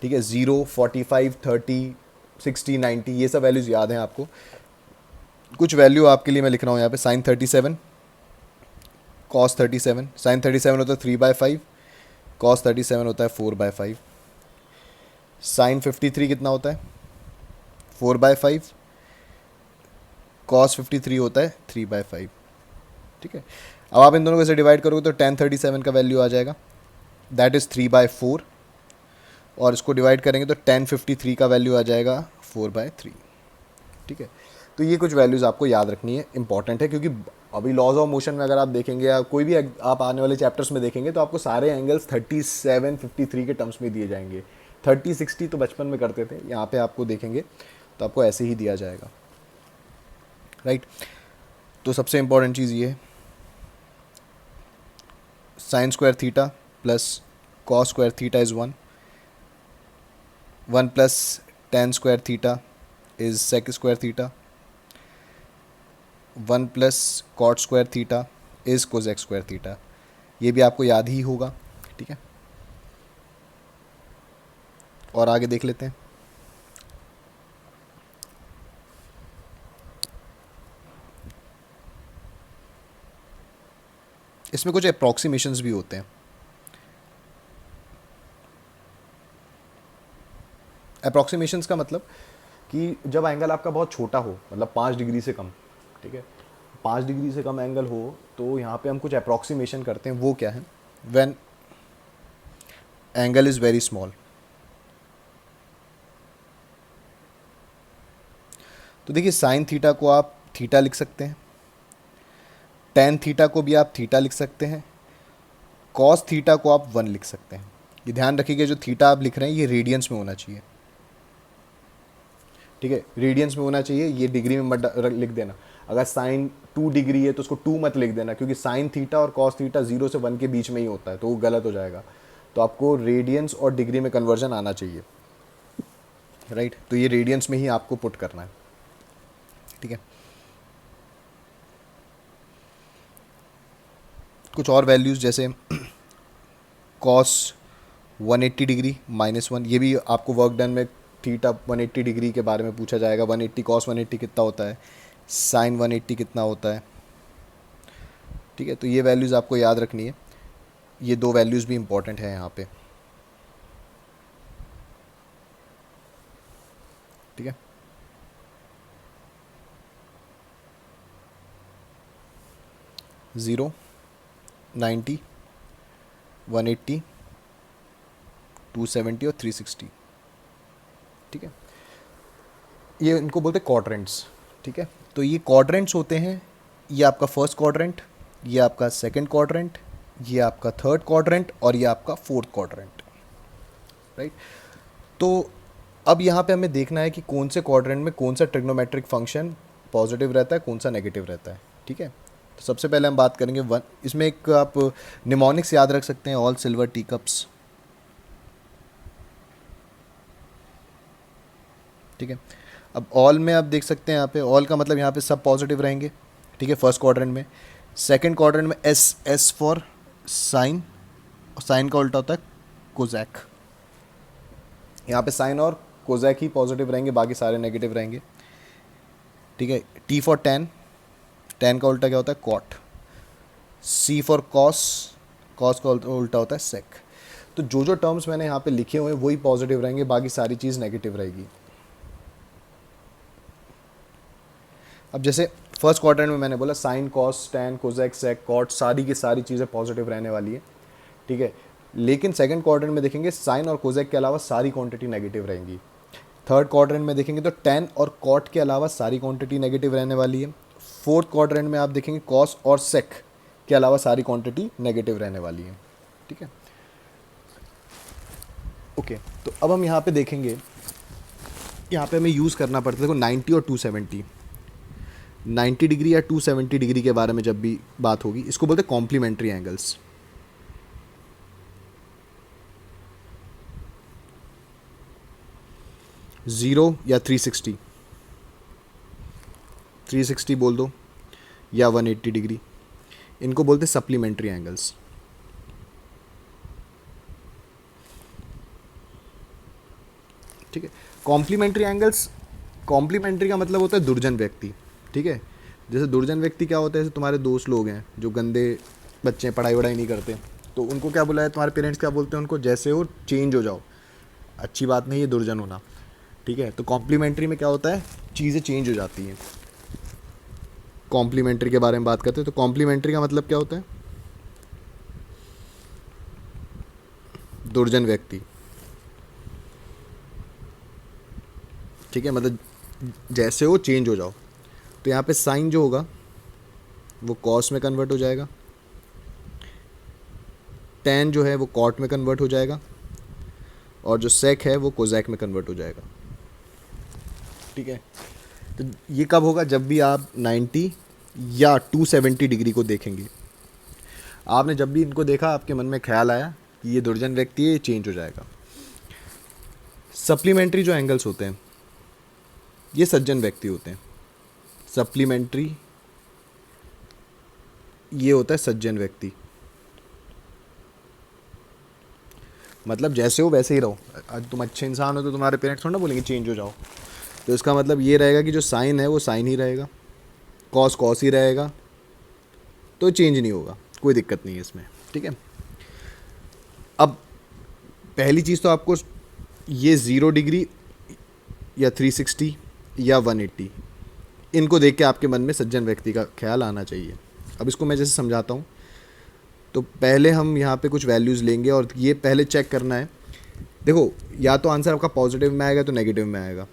ठीक है, 0, 45, 30, 60, 90, ये सब वैल्यूज़ याद हैं आपको। कुछ वैल्यू आपके लिए मैं लिख रहा हूँ यहाँ पे। Sign 37, cos 37। साइन 37 होता है 3/5, कॉस 37 होता है 4/5। साइन 53 कितना होता है 4/5, कॉस 53 होता है 3/5। ठीक है, अब आप इन दोनों को ऐसे डिवाइड करोगे तो tan 37 का वैल्यू आ जाएगा, दैट इज़ 3/4। और इसको डिवाइड करेंगे तो tan 53 का वैल्यू आ जाएगा 4/3। ठीक है, तो ये कुछ वैल्यूज़ आपको याद रखनी है, इंपॉर्टेंट है, क्योंकि अभी लॉज ऑफ मोशन में अगर आप देखेंगे या कोई भी आप आने वाले चैप्टर्स में देखेंगे तो आपको सारे एंगल्स 37, 53 के टर्म्स में दिए जाएंगे। 30, 60 तो बचपन में करते थे, यहाँ पे आपको देखेंगे तो आपको ऐसे ही दिया जाएगा, राइट। तो सबसे इंपॉर्टेंट चीज़ ये है, sine square theta plus cos square theta is 1, 1 plus tan square theta is sec square theta, 1 plus cot square theta is cosec square theta. ये भी आपको याद ही होगा, ठीक है। और आगे देख लेते हैं। इसमें कुछ अप्रॉक्सीमेशंस भी होते हैं। अप्रॉक्सीमेशंस का मतलब कि जब एंगल आपका बहुत छोटा हो, मतलब 5 डिग्री से कम, ठीक है, 5 डिग्री से कम एंगल हो, तो यहाँ पे हम कुछ अप्रॉक्सीमेशन करते हैं। वो क्या है, when angle is very small. तो देखिए, साइन थीटा को आप थीटा लिख सकते हैं, टेन थीटा को भी आप थीटा लिख सकते हैं, कॉस थीटा को आप 1 लिख सकते हैं। ये ध्यान रखिएगा, जो थीटा आप लिख रहे हैं ये रेडियंस में होना चाहिए, ठीक है, रेडियंस में होना चाहिए। ये डिग्री में मत लिख देना। अगर साइन 2 डिग्री है तो उसको 2 मत लिख देना, क्योंकि साइन थीटा और कॉस थीटा 0 से 1 के बीच में ही होता है, तो वो गलत हो जाएगा। तो आपको रेडियंस और डिग्री में कन्वर्जन आना चाहिए, राइट। तो ये रेडियंस में ही आपको पुट करना है, ठीक है। कुछ और वैल्यूज़ जैसे कॉस 180 डिग्री -1, ये भी आपको वर्क डन में थीटा 180 डिग्री के बारे में पूछा जाएगा। 180 कॉस 180 कितना होता है, साइन 180 कितना होता है, ठीक है। तो ये वैल्यूज़ आपको याद रखनी है। ये 2 वैल्यूज़ भी इंपॉर्टेंट है यहाँ पे, ठीक है। ज़ीरो, 90, 180, 270 और 360, ठीक है। ये इनको बोलते हैं क्वाड्रेंट्स, ठीक है। तो ये क्वाड्रेंट्स होते हैं, ये आपका फर्स्ट क्वाड्रेंट, ये आपका सेकंड क्वाड्रेंट, ये आपका थर्ड क्वाड्रेंट और ये आपका फोर्थ क्वाड्रेंट, राइट। तो अब यहाँ पे हमें देखना है कि कौन से क्वाड्रेंट में कौन सा ट्रिग्नोमेट्रिक फंक्शन पॉजिटिव रहता है, कौन सा नेगेटिव रहता है, ठीक है। तो सबसे पहले हम बात करेंगे वन, इसमें एक आप निमोनिक्स याद रख सकते हैं, ऑल सिल्वर टी कप्स, ठीक है। अब ऑल में आप देख सकते हैं, यहाँ पे ऑल का मतलब यहाँ पे सब पॉजिटिव रहेंगे, ठीक है, फर्स्ट क्वाड्रेंट में। सेकंड क्वाड्रेंट में एस फॉर साइन, साइन का उल्टा होता है कोजैक। यहाँ पे साइन और कोजैक ही पॉजिटिव रहेंगे, बाकी सारे नेगेटिव रहेंगे, ठीक है। टी फॉर टेन, टेन का उल्टा क्या होता है cot. C for cos, cos का उल्टा होता है सेक। तो जो जो टर्म्स मैंने यहाँ पे लिखे हुए हैं वही पॉजिटिव रहेंगे, बाकी सारी चीज़ नेगेटिव रहेगी। अब जैसे फर्स्ट क्वाड्रेंट में मैंने बोला sine cos tan cosec sec cot सारी की सारी चीज़ें पॉजिटिव रहने वाली है, ठीक है। लेकिन सेकंड क्वाड्रेंट में देखेंगे साइन और कोजेक के अलावा सारी क्वांटिटी नेगेटिव रहेंगी। थर्ड क्वाड्रेंट में देखेंगे तो टैन और कॉट के अलावा सारी क्वांटिटी नेगेटिव रहने वाली है। फोर्थ क्वाड्रेंट में आप देखेंगे कॉस और सेक के अलावा सारी क्वांटिटी नेगेटिव रहने वाली है, ठीक है। ओके, तो अब हम यहाँ पे देखेंगे, यहाँ पे हमें यूज़ करना पड़ता है देखो 90 और 270। 90 डिग्री या 270 डिग्री के बारे में जब भी बात होगी, इसको बोलते हैं कॉम्प्लीमेंट्री एंगल्स। ज़ीरो या 360, 360 बोल दो, या 180 डिग्री, इनको बोलते हैं सप्लीमेंट्री एंगल्स, ठीक है। कॉम्प्लीमेंट्री एंगल्स, कॉम्प्लीमेंट्री का मतलब होता है दुर्जन व्यक्ति, ठीक है। जैसे दुर्जन व्यक्ति क्या होता है, जैसे तुम्हारे दोस्त लोग हैं जो गंदे बच्चे पढ़ाई वढ़ाई नहीं करते, तो उनको क्या बोला है, तुम्हारे पेरेंट्स क्या बोलते हैं उनको, जैसे हो चेंज हो जाओ। अच्छी बात नहीं है दुर्जन होना, ठीक है। तो कॉम्प्लीमेंट्री में क्या होता है, चीज़ें चेंज हो जाती हैं। कॉम्प्लीमेंट्री के बारे में बात करते हैं, तो कॉम्प्लीमेंट्री का मतलब क्या होता है, दुर्जन व्यक्ति, ठीक है, मतलब जैसे हो चेंज हो जाओ। तो यहाँ पे साइन जो होगा वो कॉस में कन्वर्ट हो जाएगा, टैन जो है वो कॉट में कन्वर्ट हो जाएगा, और जो सेक है वो कोजैक में कन्वर्ट हो जाएगा, ठीक है। तो ये कब होगा, जब भी आप 90 या 270 डिग्री को देखेंगे। आपने जब भी इनको देखा, आपके मन में ख्याल आया कि ये दुर्जन व्यक्ति है, ये चेंज हो जाएगा। सप्लीमेंट्री जो एंगल्स होते हैं ये सज्जन व्यक्ति होते हैं। सप्लीमेंट्री ये होता है सज्जन व्यक्ति, मतलब जैसे हो वैसे ही रहो। आज तुम अच्छे इंसान हो तो तुम्हारे पेरेंट्स थोड़ा ना बोलेंगे चेंज हो जाओ। तो इसका मतलब ये रहेगा कि जो साइन है वो साइन ही रहेगा, कॉस कॉस ही रहेगा, तो चेंज नहीं होगा, कोई दिक्कत नहीं है इसमें, ठीक है। अब पहली चीज़ तो आपको ये 0 डिग्री या 360 या 180 इनको देख के आपके मन में सज्जन व्यक्ति का ख्याल आना चाहिए। अब इसको मैं जैसे समझाता हूँ, तो पहले हम यहाँ पे कुछ वैल्यूज़ लेंगे और ये पहले चेक करना है। देखो, या तो आंसर आपका पॉजिटिव में आएगा तो नेगेटिव में आएगा,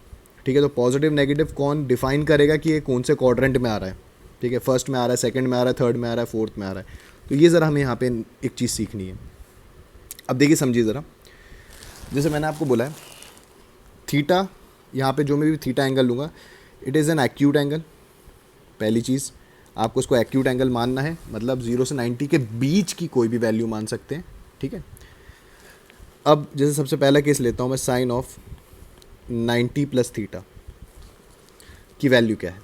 ठीक है। तो पॉजिटिव नेगेटिव कौन डिफाइन करेगा कि ये कौन से क्वाड्रेंट में आ रहा है, ठीक है। फर्स्ट में आ रहा है, सेकंड में आ रहा है, थर्ड में आ रहा है, फोर्थ में आ रहा है। तो ये ज़रा हमें यहाँ पे एक चीज़ सीखनी है। अब देखिए समझिए ज़रा, जैसे मैंने आपको बोला है थीटा, यहाँ पे जो मैं भी थीटा एंगल लूँगा it is an acute angle. पहली चीज़ आपको इसको एक्यूट एंगल मानना है, मतलब 0 से 90 के बीच की कोई भी वैल्यू मान सकते हैं, ठीक है। अब जैसे सबसे पहला केस लेता हूँ मैं, साइन ऑफ 90 प्लस थीटा की वैल्यू क्या है।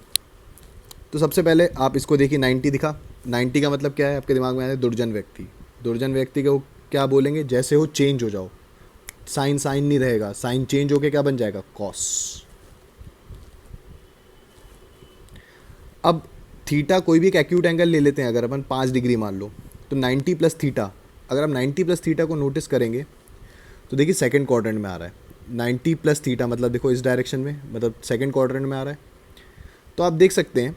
तो सबसे पहले आप इसको देखिए, 90 दिखा, 90 का मतलब क्या है आपके दिमाग में आया, दुर्जन व्यक्ति। दुर्जन व्यक्ति को क्या बोलेंगे, जैसे हो चेंज हो जाओ। साइन साइन नहीं रहेगा, साइन चेंज होके क्या बन जाएगा, कॉस। अब थीटा कोई भी एक एक्यूट एंगल ले लेते हैं, अगर अपन 5 डिग्री मान लो, तो 90 प्लस थीटा, अगर आप 90 प्लस थीटा को नोटिस करेंगे तो देखिए सेकंड क्वाड्रेंट में आ रहा है। 90 प्लस थीटा मतलब देखो इस डायरेक्शन में, मतलब सेकंड क्वाड्रेंट में आ रहा है। तो आप देख सकते हैं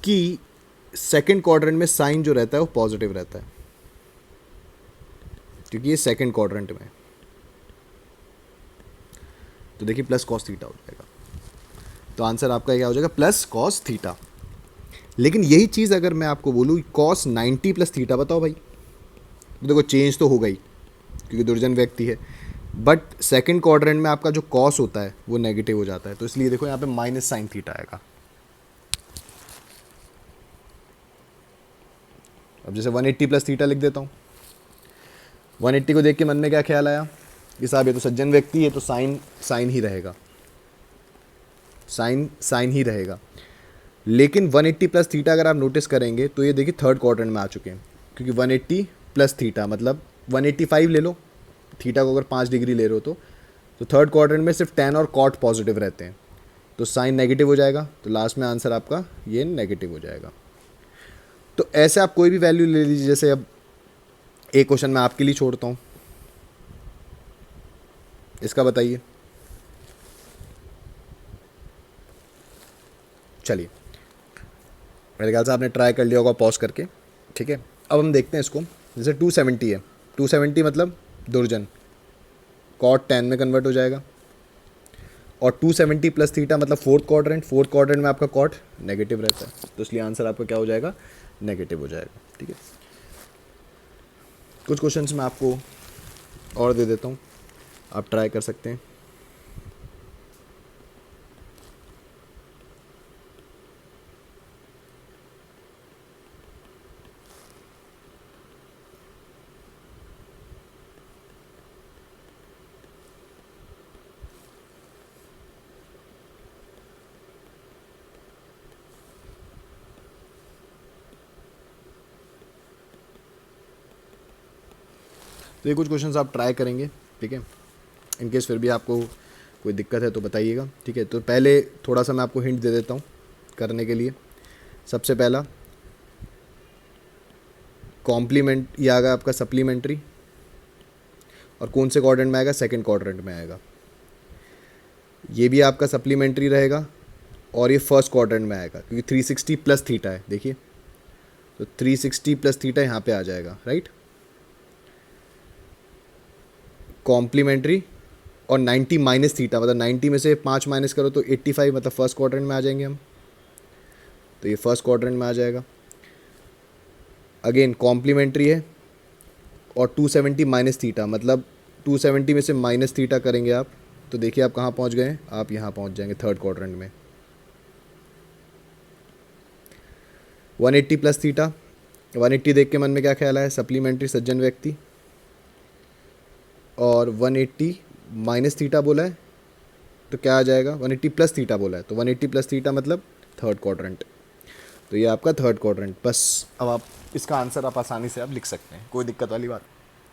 कि सेकंड क्वाड्रेंट में साइन जो रहता है वो पॉजिटिव रहता है, क्योंकि ये सेकंड क्वाड्रेंट में है। तो देखिए प्लस कॉस थीटा हो जाएगा, तो आंसर आपका क्या हो जाएगा, प्लस कॉस थीटा। लेकिन यही चीज़ अगर मैं आपको बोलूँ कॉस 90 प्लस थीटा, बताओ भाई, तो देखो चेंज तो हो गई क्योंकि दुर्जन व्यक्ति है, बट सेकंड क्वाड्रेंट में आपका जो कॉस होता है वो नेगेटिव हो जाता है। तो इसलिए देखो यहाँ पे माइनस साइन थीटा आएगा। अब जैसे 180 प्लस थीटा लिख देता हूँ, 180 को देख के मन में क्या ख्याल आया कि साहब ये तो सज्जन व्यक्ति है, तो साइन साइन ही रहेगा, साइन साइन ही रहेगा। लेकिन 180 प्लस थीटा अगर आप नोटिस करेंगे तो ये देखिए थर्ड क्वाड्रेंट में आ चुके हैं, क्योंकि 180 प्लस थीटा मतलब 185 ले लो, थीटा को अगर 5 डिग्री ले रहे हो तो थर्ड क्वाड्रेंट में सिर्फ टैन और कॉट पॉजिटिव रहते हैं, तो साइन नेगेटिव हो जाएगा। तो लास्ट में आंसर आपका ये नेगेटिव हो जाएगा। तो ऐसे आप कोई भी वैल्यू ले लीजिए। जैसे अब एक क्वेश्चन मैं आपके लिए छोड़ता हूँ, इसका बताइए। चलिए, मेरे ख्याल से आपने ट्राई कर लिया होगा पॉज करके, ठीक है। अब हम देखते हैं इसको, जैसे 270 है, 270 मतलब दुर्जन, कॉट 10 में कन्वर्ट हो जाएगा, और 270 प्लस थीटा मतलब फोर्थ क्वाड्रेंट, फोर्थ क्वाड्रेंट में आपका कॉट नेगेटिव रहता है, तो इसलिए आंसर आपका क्या हो जाएगा, नेगेटिव हो जाएगा, ठीक है। कुछ क्वेश्चंस मैं आपको और दे देता हूँ, आप ट्राई कर सकते हैं। तो ये कुछ क्वेश्चंस आप ट्राई करेंगे, ठीक है। इनकेस फिर भी आपको कोई दिक्कत है तो बताइएगा, ठीक है। तो पहले थोड़ा सा मैं आपको हिंट दे देता हूँ करने के लिए। सबसे पहला कॉम्प्लीमेंट, ये आएगा आपका सप्लीमेंट्री, और कौन से क्वाड्रेंट में आएगा, सेकंड क्वाड्रेंट में आएगा। ये भी आपका सप्लीमेंट्री रहेगा, और ये फर्स्ट क्वाड्रेंट में आएगा, क्योंकि 360 प्लस थीटा है, देखिए, तो 360 प्लस थीटा यहाँ पे आ जाएगा, राइट। कॉम्प्लीमेंट्री और 90 माइनस थीटा, मतलब 90 में से 5 माइनस करो तो 85, मतलब फर्स्ट क्वाड्रेंट में आ जाएंगे हम, तो ये फर्स्ट क्वाड्रेंट में आ जाएगा। अगेन कॉम्प्लीमेंट्री है, और 270 माइनस थीटा, मतलब 270 में से माइनस थीटा करेंगे आप, तो देखिए आप कहाँ पहुँच गए, आप यहाँ पहुँच जाएंगे थर्ड क्वाड्रेंट में। 180 प्लस थीटा, 180 देख के मन में क्या ख्याल आया, सप्लीमेंट्री सज्जन व्यक्ति, और 180 माइनस थीटा बोला है तो क्या आ जाएगा, 180 प्लस थीटा बोला है, तो 180 प्लस थीटा मतलब थर्ड क्वाड्रेंट, तो ये आपका थर्ड क्वाड्रेंट। बस अब आप इसका आंसर आप आसानी से आप लिख सकते हैं, कोई दिक्कत वाली बात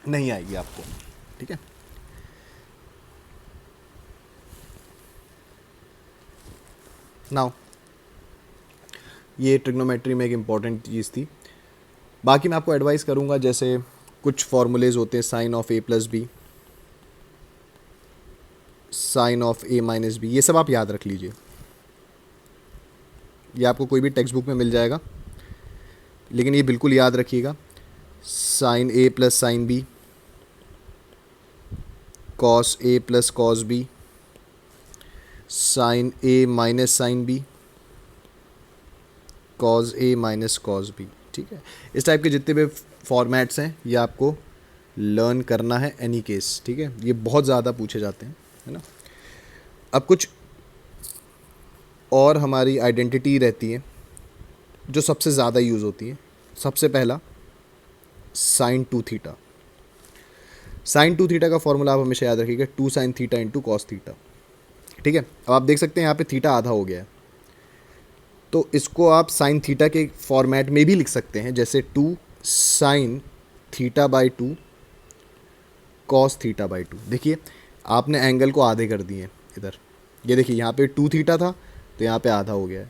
नहीं आएगी आपको, ठीक है। नाउ ये ट्रिग्नोमेट्री में एक इम्पॉर्टेंट चीज़ थी। बाकी मैं आपको एडवाइस करूँगा, जैसे कुछ फॉर्मूलेज होते हैं, sine of A plus B, sine of A minus B, ये सब आप याद रख लीजिए, ये आपको कोई भी टेक्स्ट बुक में मिल जाएगा, लेकिन ये बिल्कुल याद रखिएगा। Sign A plus sine B, cos A plus cos B, sign A minus sine B, cos A minus cos B, ठीक है। इस टाइप के जितने भी फॉर्मेट्स हैं ये आपको लर्न करना है एनी केस, ठीक है। ये बहुत ज़्यादा पूछे जाते हैं, है ना। अब कुछ और हमारी आइडेंटिटी रहती है जो सबसे ज़्यादा यूज़ होती है। सबसे पहला sign to theta, sign to theta का फॉर्मूला आप हमेशा याद रखिएगा, 2 sine theta into cos theta, ठीक है। अब आप देख सकते हैं यहाँ पे थीटा आधा हो गया है, तो इसको आप साइन थीटा के फॉर्मेट में भी लिख सकते हैं, जैसे 2 sine theta by 2 cos theta by 2। देखिए आपने एंगल को आधे कर दिए इधर, ये देखिए यहाँ पे 2 थीटा था तो यहाँ पे आधा हो गया है,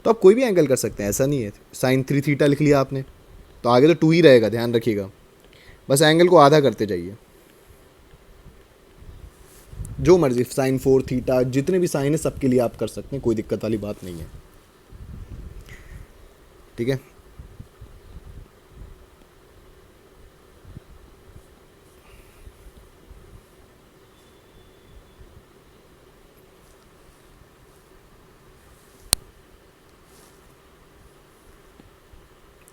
तो आप कोई भी एंगल कर सकते हैं, ऐसा नहीं है। साइन 3 थीटा लिख लिया आपने, तो आगे तो 2 ही रहेगा, ध्यान रखिएगा, बस एंगल को आधा करते जाइए। जो मर्जी साइन 4 थीटा, जितने भी साइन है सबके लिए आप कर सकते हैं, कोई दिक्कत वाली बात नहीं है, ठीक है।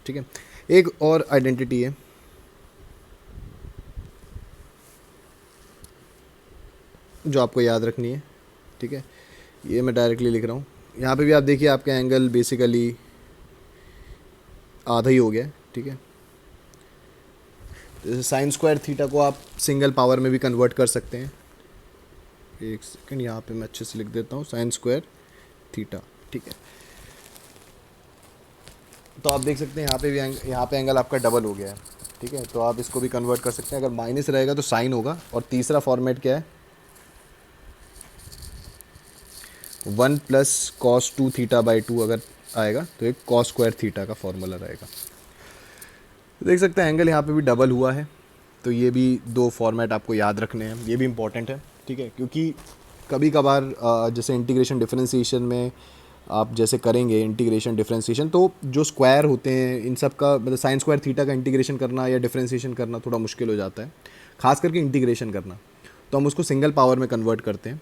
ठीक है, एक और आइडेंटिटी है जो आपको याद रखनी है, ठीक है। ये मैं डायरेक्टली लिख रहा हूँ, यहाँ पे भी आप देखिए आपका एंगल बेसिकली आधा ही हो गया है, ठीक है। जैसे साइन स्क्वायर थीटा को आप सिंगल पावर में भी कन्वर्ट कर सकते हैं। एक सेकंड, यहाँ पे मैं अच्छे से लिख देता हूँ, साइन स्क्वायर थीटा, ठीक है। तो आप देख सकते हैं यहाँ पे भी यहाँ पे एंगल आपका डबल हो गया है, ठीक है। तो आप इसको भी कन्वर्ट कर सकते हैं, अगर माइनस रहेगा तो साइन होगा, और तीसरा फॉर्मेट क्या है, 1 प्लस कॉस 2 थीटा बाई 2 अगर आएगा तो एक कॉस स्क्वायर थीटा का फॉर्मूला रहेगा। तो देख सकते हैं एंगल यहाँ पे भी डबल हुआ है, तो ये भी 2 फॉर्मेट आपको याद रखने हैं, ये भी इम्पॉर्टेंट है, ठीक है। क्योंकि कभी कभार जैसे इंटीग्रेशन डिफरेंशिएशन में आप जैसे करेंगे इंटीग्रेशन डिफरेंशिएशन, तो जो स्क्वायर होते हैं इन सब का मतलब साइन स्क्वायर थीटा का इंटीग्रेशन करना या डिफरेंशिएशन करना थोड़ा मुश्किल हो जाता है, खास करके इंटीग्रेशन करना। तो हम उसको सिंगल पावर में कन्वर्ट करते हैं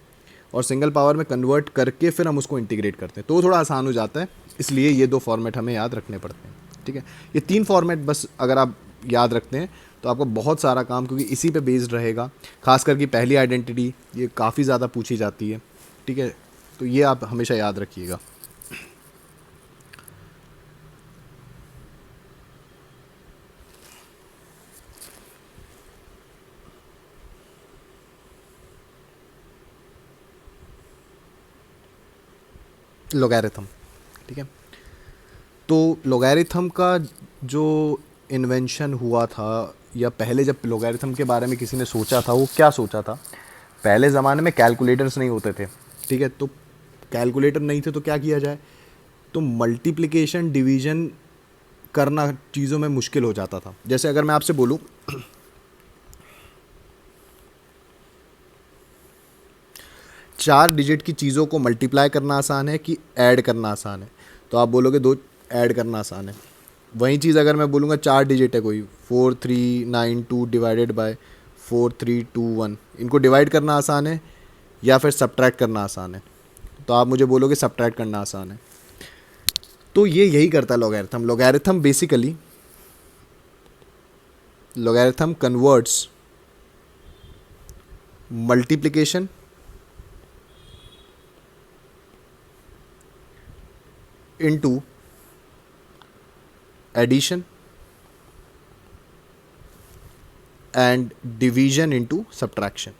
और सिंगल पावर में कन्वर्ट करके फिर हम उसको इंटीग्रेट करते हैं, तो थोड़ा आसान हो जाता है। इसलिए ये दो फॉर्मेट हमें याद रखने पड़ते हैं, ठीक है। ये तीन फॉर्मेट बस अगर आप याद रखते हैं तो आपको बहुत सारा काम, क्योंकि इसी पे बेस्ड रहेगा। खास करके पहली आइडेंटिटी ये काफ़ी ज़्यादा पूछी जाती है, ठीक है। तो ये आप हमेशा याद रखिएगा। लोगैरिथम, ठीक है। तो लोगैरिथम का जो इन्वेंशन हुआ था, या पहले जब लोगैरिथम के बारे में किसी ने सोचा था, वो क्या सोचा था? पहले ज़माने में कैलकुलेटर्स नहीं होते थे, ठीक है। तो कैलकुलेटर नहीं थे तो क्या किया जाए, तो मल्टीप्लिकेशन डिवीजन करना चीज़ों में मुश्किल हो जाता था। जैसे अगर मैं आपसे बोलूँ 4 डिजिट की चीज़ों को मल्टीप्लाई करना आसान है कि ऐड करना आसान है, तो आप बोलोगे दो ऐड करना आसान है। वही चीज़ अगर मैं बोलूँगा 4 डिजिट है कोई 4392 डिवाइडेड बाय 4321, इनको डिवाइड करना आसान है या फिर सब्ट्रैक्ट करना आसान है, तो आप मुझे बोलोगे सब्ट्रैक्ट करना आसान है। तो ये यही करता है logarithm. Logarithm basically logarithm converts multiplication into addition and division into subtraction।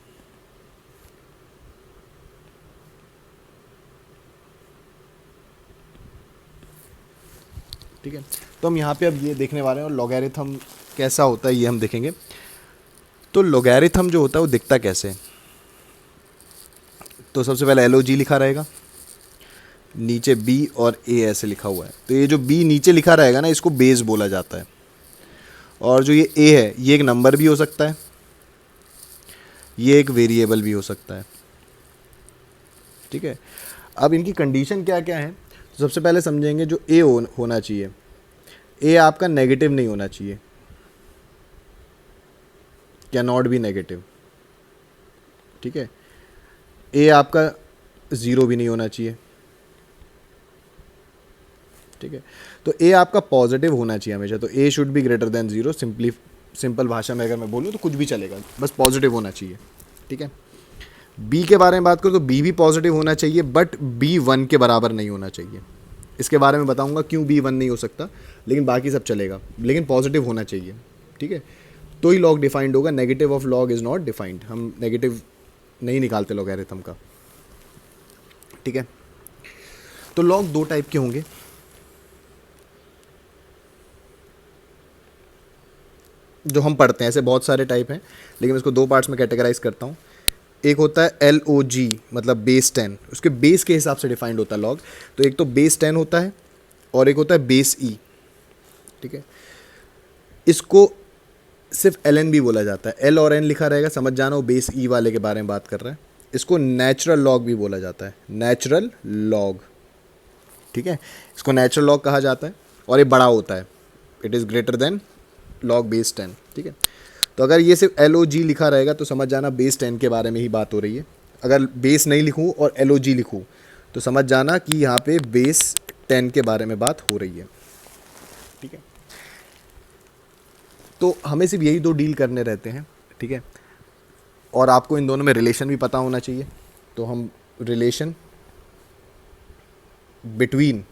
ठीक है, तो हम यहाँ पे अब ये देखने वाले हैं और लॉगरिथम कैसा होता है ये हम देखेंगे। तो लॉगरिथम जो होता है वो दिखता कैसे है, तो सबसे पहले LOG लिखा रहेगा, नीचे B और A ऐसे लिखा हुआ है। तो ये जो B नीचे लिखा रहेगा ना, इसको बेस बोला जाता है। और जो ये A है ये एक नंबर भी हो सकता है, ये एक वेरिएबल भी हो सकता है, ठीक है। अब इनकी कंडीशन क्या क्या है, तो सबसे पहले समझेंगे जो A होना चाहिए, A आपका नेगेटिव नहीं होना चाहिए, कैन नॉट बी नेगेटिव, ठीक है। A आपका 0 भी नहीं होना चाहिए, ठीक है। तो A आपका पॉजिटिव होना चाहिए हमेशा, तो A should be greater than 0। Simple भाषा में अगर मैं बोलूँ तो कुछ भी चलेगा, बस पॉजिटिव होना चाहिए, ठीक है। B के बारे में बात करूँ तो B भी पॉजिटिव होना चाहिए, बट B 1 के बराबर नहीं होना चाहिए। इसके बारे में बताऊंगा क्यों B 1 नहीं हो सकता, लेकिन बाकी सब चलेगा, लेकिन पॉजिटिव होना चाहिए, ठीक है। तो ही लॉग डिफाइंड होगा, negative of log is not defined. हम नेगेटिव नहीं निकालते लॉगरिथम का, ठीक है। तो लॉग दो टाइप के होंगे, जो हम पढ़ते हैं। ऐसे बहुत सारे टाइप हैं, लेकिन इसको दो पार्ट्स में कैटेगराइज करता हूँ। एक होता है LOG मतलब बेस 10, उसके बेस के हिसाब से डिफाइंड होता है लॉग। तो एक तो बेस 10 होता है और एक होता है बेस E, ठीक है। इसको सिर्फ LN भी बोला जाता है, L और N लिखा रहेगा, समझ जाना वो बेस E वाले के बारे में बात कर रहे हैं। इसको नेचुरल लॉग भी बोला जाता है, नेचुरल लॉग, ठीक है। इसको नेचुरल लॉग कहा जाता है और ये बड़ा होता है, it is greater than log base 10, ठीक है। तो अगर ये सिर्फ LOG लिखा रहेगा तो समझ जाना बेस 10 के बारे में ही बात हो रही है। अगर बेस नहीं लिखूँ और LOG लिखूँ तो समझ जाना कि यहाँ पे बेस 10 के बारे में बात हो रही है, ठीक है। तो हमें सिर्फ यही दो डील करने रहते हैं, ठीक है। और आपको इन दोनों में रिलेशन भी पता होना चाहिए। तो हम relation between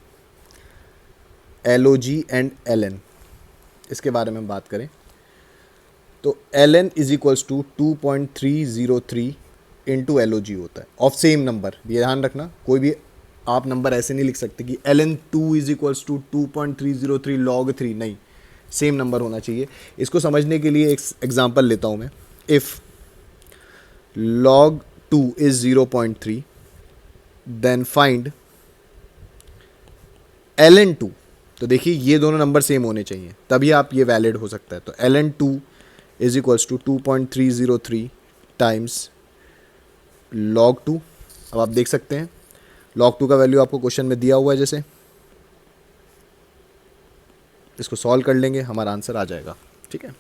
LOG and LN इसके बारे में बात करें तो LN is equals to 2.303 into LOG होता है, ऑफ सेम नंबर। ये ध्यान रखना, कोई भी आप नंबर ऐसे नहीं लिख सकते कि LN2 is equals to 2.303 log 3, नहीं, सेम नंबर होना चाहिए। इसको समझने के लिए एक एग्जांपल लेता हूँ मैं। If log 2 is 0.3 then find LN2। तो देखिए ये दोनों नंबर सेम होने चाहिए, तभी आप ये वैलिड हो सकता है। तो LN2 is equals to 2.303 times log 2। अब आप देख सकते हैं log 2 का वैल्यू आपको क्वेश्चन में दिया हुआ है, जैसे इसको सॉल्व कर लेंगे, हमारा आंसर आ जाएगा। ठीक है,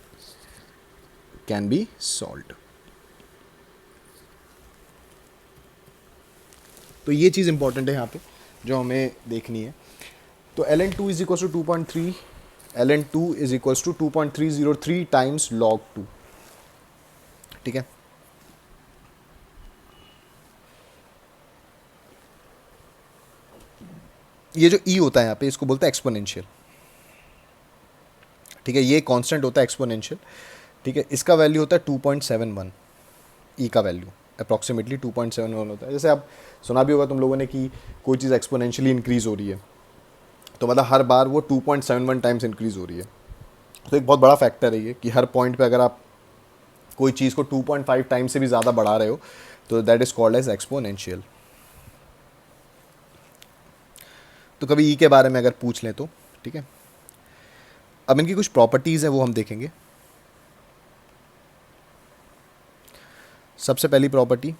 कैन बी सॉल्व। तो ये चीज़ इंपॉर्टेंट है यहाँ पे जो हमें देखनी है। तो ln2 is equal to 2.3, ln2 is equal to 2.303 times log 2। ठीक है, ये जो e होता है यहाँ पे, इसको बोलते हैं एक्सपोनेंशियल। ठीक है, ये कांस्टेंट होता है एक्सपोनेंशियल। ठीक है, इसका वैल्यू होता है 2.71, ई का वैल्यू अप्रॉक्सीमेटली 2.71 होता है। जैसे आप सुना भी होगा तुम लोगों ने कि कोई चीज़ एक्सपोनेंशियली इंक्रीज़ हो रही है, तो मतलब हर बार वो 2.71 टाइम्स इंक्रीज़ हो रही है। तो एक बहुत बड़ा फैक्टर है ये कि हर पॉइंट पे अगर आप कोई चीज़ को 2.5 टाइम्स से भी ज़्यादा बढ़ा रहे हो तो that is called as exponential. तो कभी ई के बारे में अगर पूछ लें तो ठीक है। अब इनकी कुछ प्रॉपर्टीज़ हैं वो हम देखेंगे। सबसे पहली property,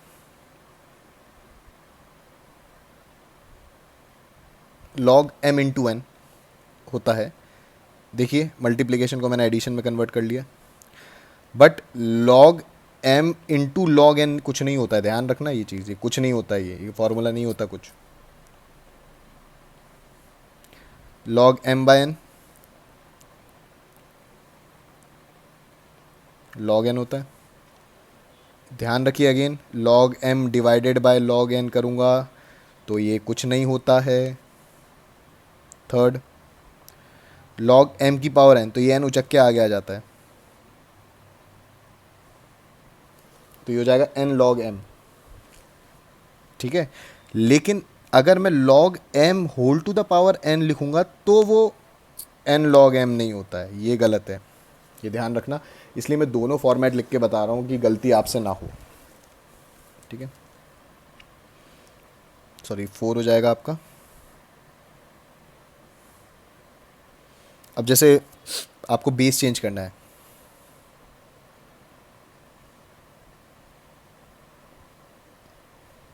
log m into n होता है। देखिए मल्टीप्लिकेशन को मैंने एडिशन में कन्वर्ट कर लिया, but log m into log n कुछ नहीं होता है, ध्यान रखना ये चीज़, ये कुछ नहीं होता है, ये फॉर्मूला नहीं होता कुछ। log m by n log n होता है। ध्यान रखिए again, log m divided by log n करूँगा तो ये कुछ नहीं होता है। थर्ड, log m की पावर n, तो ये n उचक के आगे आ जाता है, तो ये हो जाएगा n log m। ठीक है, लेकिन अगर मैं log m whole to the power n लिखूंगा तो वो n log m नहीं होता है, ये गलत है, ये ध्यान रखना। इसलिए मैं दोनों फॉर्मेट लिख के बता रहा हूँ कि गलती आपसे ना हो। ठीक है, सॉरी 4 हो जाएगा आपका। अब जैसे आपको बेस चेंज करना है,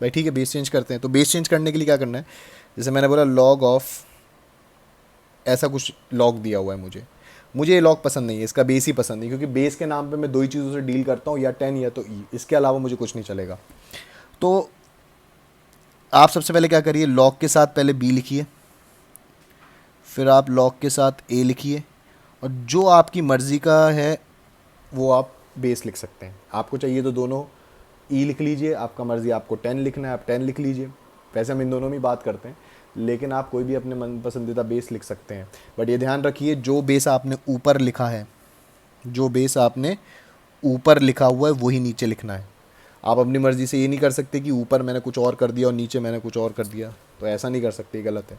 भाई ठीक है बेस चेंज करते हैं। तो बेस चेंज करने के लिए क्या करना है, जैसे मैंने बोला log ऑफ ऐसा कुछ log दिया हुआ है, मुझे ये log पसंद नहीं है, इसका बेस ही पसंद नहीं, क्योंकि बेस के नाम पे मैं दो ही चीज़ों से डील करता हूँ, या 10 या तो ई, इसके अलावा मुझे कुछ नहीं चलेगा। तो आप सबसे पहले क्या करिए, log के साथ पहले b लिखिए, फिर आप log के साथ a लिखिए, और जो आपकी मर्ज़ी का है वो आप बेस लिख सकते हैं। आपको चाहिए तो दोनों ई लिख लीजिए, आपका मर्ज़ी, आपको 10 लिखना है आप 10 लिख लीजिए। वैसे हम इन दोनों में ही बात करते हैं, लेकिन आप कोई भी अपने मन पसंदीदा बेस लिख सकते हैं। बट ये ध्यान रखिए, जो बेस आपने ऊपर लिखा है, जो बेस आपने ऊपर लिखा हुआ है वही नीचे लिखना है। आप अपनी मर्ज़ी से ये नहीं कर सकते कि ऊपर मैंने कुछ और कर दिया और नीचे मैंने कुछ और कर दिया, तो ऐसा नहीं कर सकते, ये गलत है।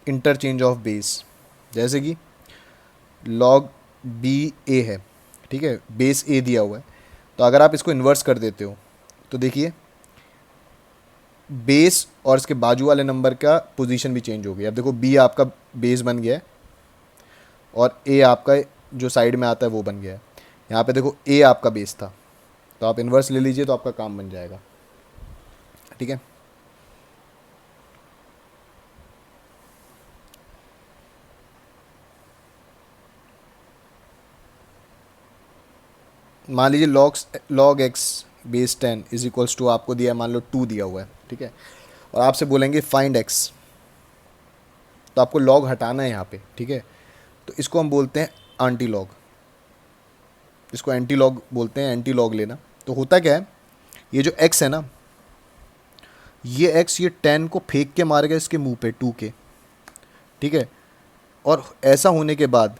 इंटरचेंज ऑफ बेस, जैसे कि log बी ए है, ठीक है, बेस ए दिया हुआ है, तो अगर आप इसको इन्वर्स कर देते हो तो देखिए बेस और इसके बाजू वाले नंबर का पोजीशन भी चेंज हो गया। अब देखो बी आपका बेस बन गया है और ए आपका जो साइड में आता है वो बन गया है। यहाँ पे देखो ए आपका बेस था, तो आप इन्वर्स ले लीजिए तो आपका काम बन जाएगा। ठीक है, मान लीजिए log x base 10 is equals to, आपको दिया है मान लो 2 दिया हुआ है, ठीक है, और आपसे बोलेंगे फाइंड x, तो आपको log हटाना है यहाँ पे। ठीक है, तो इसको हम बोलते हैं आंटी लॉग, इसको एंटी लॉग बोलते हैं, एंटी लॉग लेना। तो होता क्या है, ये जो x है ना, ये x ये 10 को फेंक के मारेगा इसके मुंह पे 2 के। ठीक है, और ऐसा होने के बाद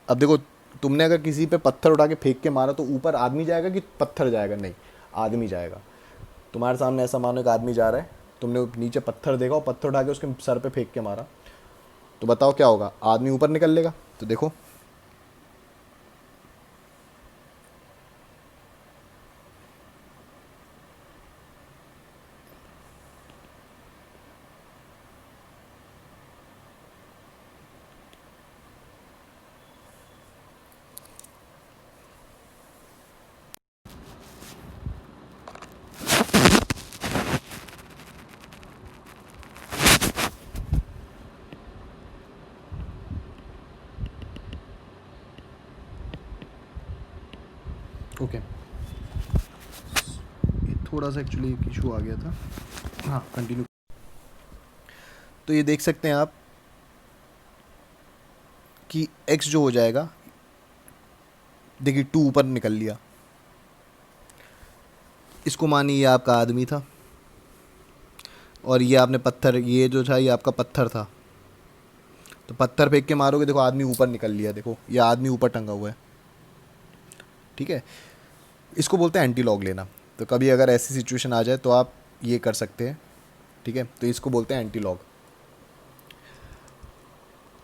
अब देखो, तुमने अगर किसी पे पत्थर उठा के फेंक के मारा तो ऊपर आदमी जाएगा कि पत्थर जाएगा? नहीं, आदमी जाएगा। तुम्हारे सामने ऐसा मानो एक आदमी जा रहा है, तुमने नीचे पत्थर देखा और पत्थर उठा के उसके सर पे फेंक के मारा, तो बताओ क्या होगा, आदमी ऊपर निकल लेगा। तो देखो ओके, ये थोड़ा सा एक्चुअली एक इशू आ गया था। हाँ, कंटिन्यू। तो ये देख सकते हैं आप कि x जो हो जाएगा, देखिए 2 ऊपर निकल लिया। इसको मानिए ये आपका आदमी था और ये आपने पत्थर, ये जो था ये आपका पत्थर था, तो पत्थर फेंक के मारोगे, देखो आदमी ऊपर निकल लिया, देखो ये आदमी ऊपर टंगा हुआ है। ठीक है, इसको बोलते हैं एंटी लॉग लेना। तो कभी अगर ऐसी सिचुएशन आ जाए तो आप ये कर सकते हैं। ठीक है, तो इसको बोलते हैं एंटी लॉग।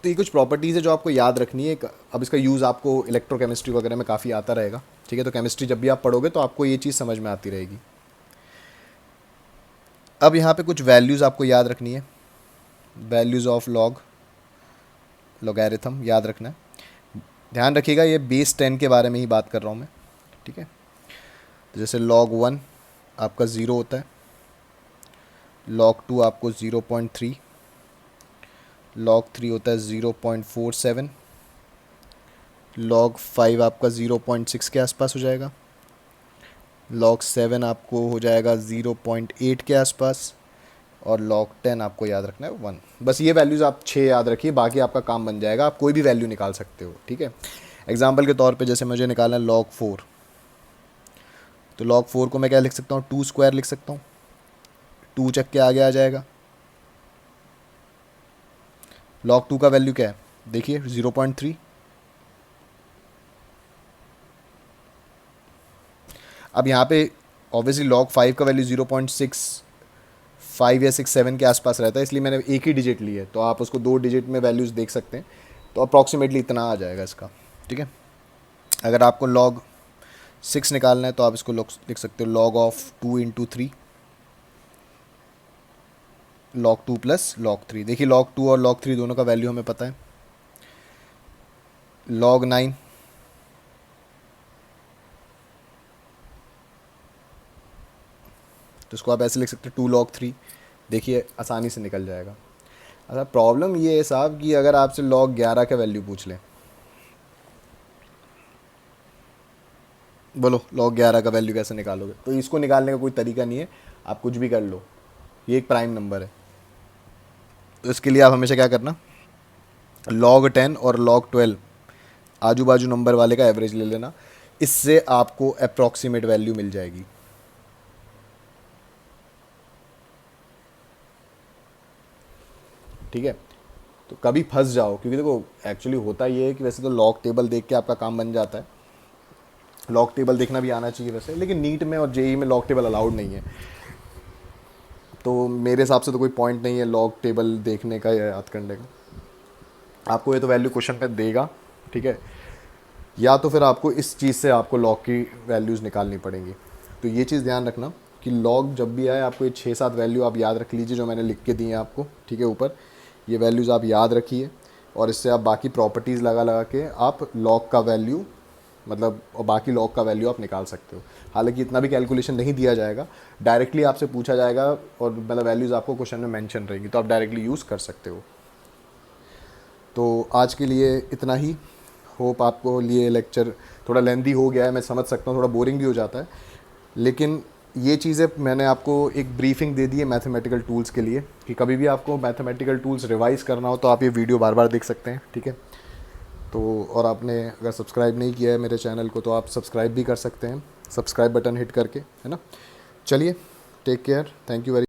तो ये कुछ प्रॉपर्टीज़ है जो आपको याद रखनी है। अब इसका यूज़ आपको इलेक्ट्रोकेमिस्ट्री वगैरह में काफ़ी आता रहेगा। ठीक है, तो केमिस्ट्री जब भी आप पढ़ोगे तो आपको ये चीज़ समझ में आती रहेगी। अब यहाँ पे कुछ वैल्यूज़ आपको याद रखनी है। वैल्यूज़ ऑफ लॉग, लॉगैरिथम याद रखना है। ध्यान रखिएगा ये बेस 10 के बारे में ही बात कर रहा हूँ मैं। ठीक है, तो जैसे log 1 आपका 0 होता है, log 2 आपको 0.3, log 3 होता है 0.47, log 5 आपका 0.6 के आसपास हो जाएगा, log 7 आपको हो जाएगा 0.8 के आसपास, और log 10 आपको याद रखना है 1। बस ये वैल्यूज़ आप 6 याद रखिए, बाकी आपका काम बन जाएगा, आप कोई भी वैल्यू निकाल सकते हो। ठीक है, एग्जाम्पल के तौर पे जैसे मुझे निकालना है log 4, तो log 4 को मैं क्या लिख सकता हूँ, 2 स्क्वायर लिख सकता हूँ, 2 चक के आगे आ जाएगा। log 2 का वैल्यू क्या है, देखिए 0.3। अब यहाँ पे ऑब्वियसली log 5 का वैल्यू 0.65 या 67 के आसपास रहता है, इसलिए मैंने एक ही डिजिट ली है, तो आप उसको 2 डिजिट में वैल्यूज़ देख सकते हैं, तो अप्रॉक्सीमेटली इतना आ जाएगा इसका। ठीक है, अगर आपको log 6 निकालना है तो आप इसको लिख सकते हो log of 2 into 3, log 2 plus log 3। देखिए log 2 और log 3 दोनों का वैल्यू हमें पता है। log 9, तो इसको आप ऐसे लिख सकते हो 2 log 3, देखिए आसानी से निकल जाएगा। अच्छा, प्रॉब्लम ये है साहब कि अगर आपसे log 11 का वैल्यू पूछ लें, बोलो log 11 का वैल्यू कैसे निकालोगे, तो इसको निकालने का कोई तरीका नहीं है, आप कुछ भी कर लो, ये एक प्राइम नंबर है। तो इसके लिए आप हमेशा क्या करना, log 10 और log 12 आजू बाजू नंबर वाले का एवरेज ले लेना, इससे आपको अप्रॉक्सीमेट वैल्यू मिल जाएगी। ठीक है, तो कभी फंस जाओ, क्योंकि देखो एक्चुअली होता ये है कि वैसे तो लॉग टेबल देख के आपका काम बन जाता है, लॉग टेबल देखना भी आना चाहिए वैसे, लेकिन नीट में और जेई में लॉग टेबल अलाउड नहीं है, तो मेरे हिसाब से तो कोई पॉइंट नहीं है लॉग टेबल देखने का या याद करने का। आपको ये तो वैल्यू क्वेश्चन पे देगा। ठीक है, या तो फिर आपको इस चीज़ से आपको लॉग की वैल्यूज़ निकालनी पड़ेंगी। तो ये चीज़ ध्यान रखना कि लॉग जब भी आए आपको ये 6-7 वैल्यू आप याद रख लीजिए जो मैंने लिख के दी हैं आपको। ठीक है, ऊपर ये वैल्यूज़ आप याद रखिए, और इससे आप बाकी प्रॉपर्टीज़ लगा लगा के आप लॉग का वैल्यू मतलब और बाकी लॉग का वैल्यू आप निकाल सकते हो। हालांकि इतना भी कैलकुलेशन नहीं दिया जाएगा, डायरेक्टली आपसे पूछा जाएगा और मतलब वैल्यूज़ आपको क्वेश्चन में मेंशन रहेंगी, तो आप डायरेक्टली यूज़ कर सकते हो। तो आज के लिए इतना ही। होप आपको लिए लेक्चर थोड़ा लेंदी हो गया है, मैं समझ सकता हूँ, थोड़ा बोरिंग भी हो जाता है, लेकिन ये चीज़ें मैंने आपको एक ब्रीफिंग दे दी है मैथमेटिकल टूल्स के लिए, कि कभी भी आपको मैथमेटिकल टूल्स रिवाइज़ करना हो तो आप ये वीडियो बार बार देख सकते हैं। ठीक है, तो और आपने अगर सब्सक्राइब नहीं किया है मेरे चैनल को तो आप सब्सक्राइब भी कर सकते हैं, सब्सक्राइब बटन हिट करके, है ना। चलिए, take care, thank you very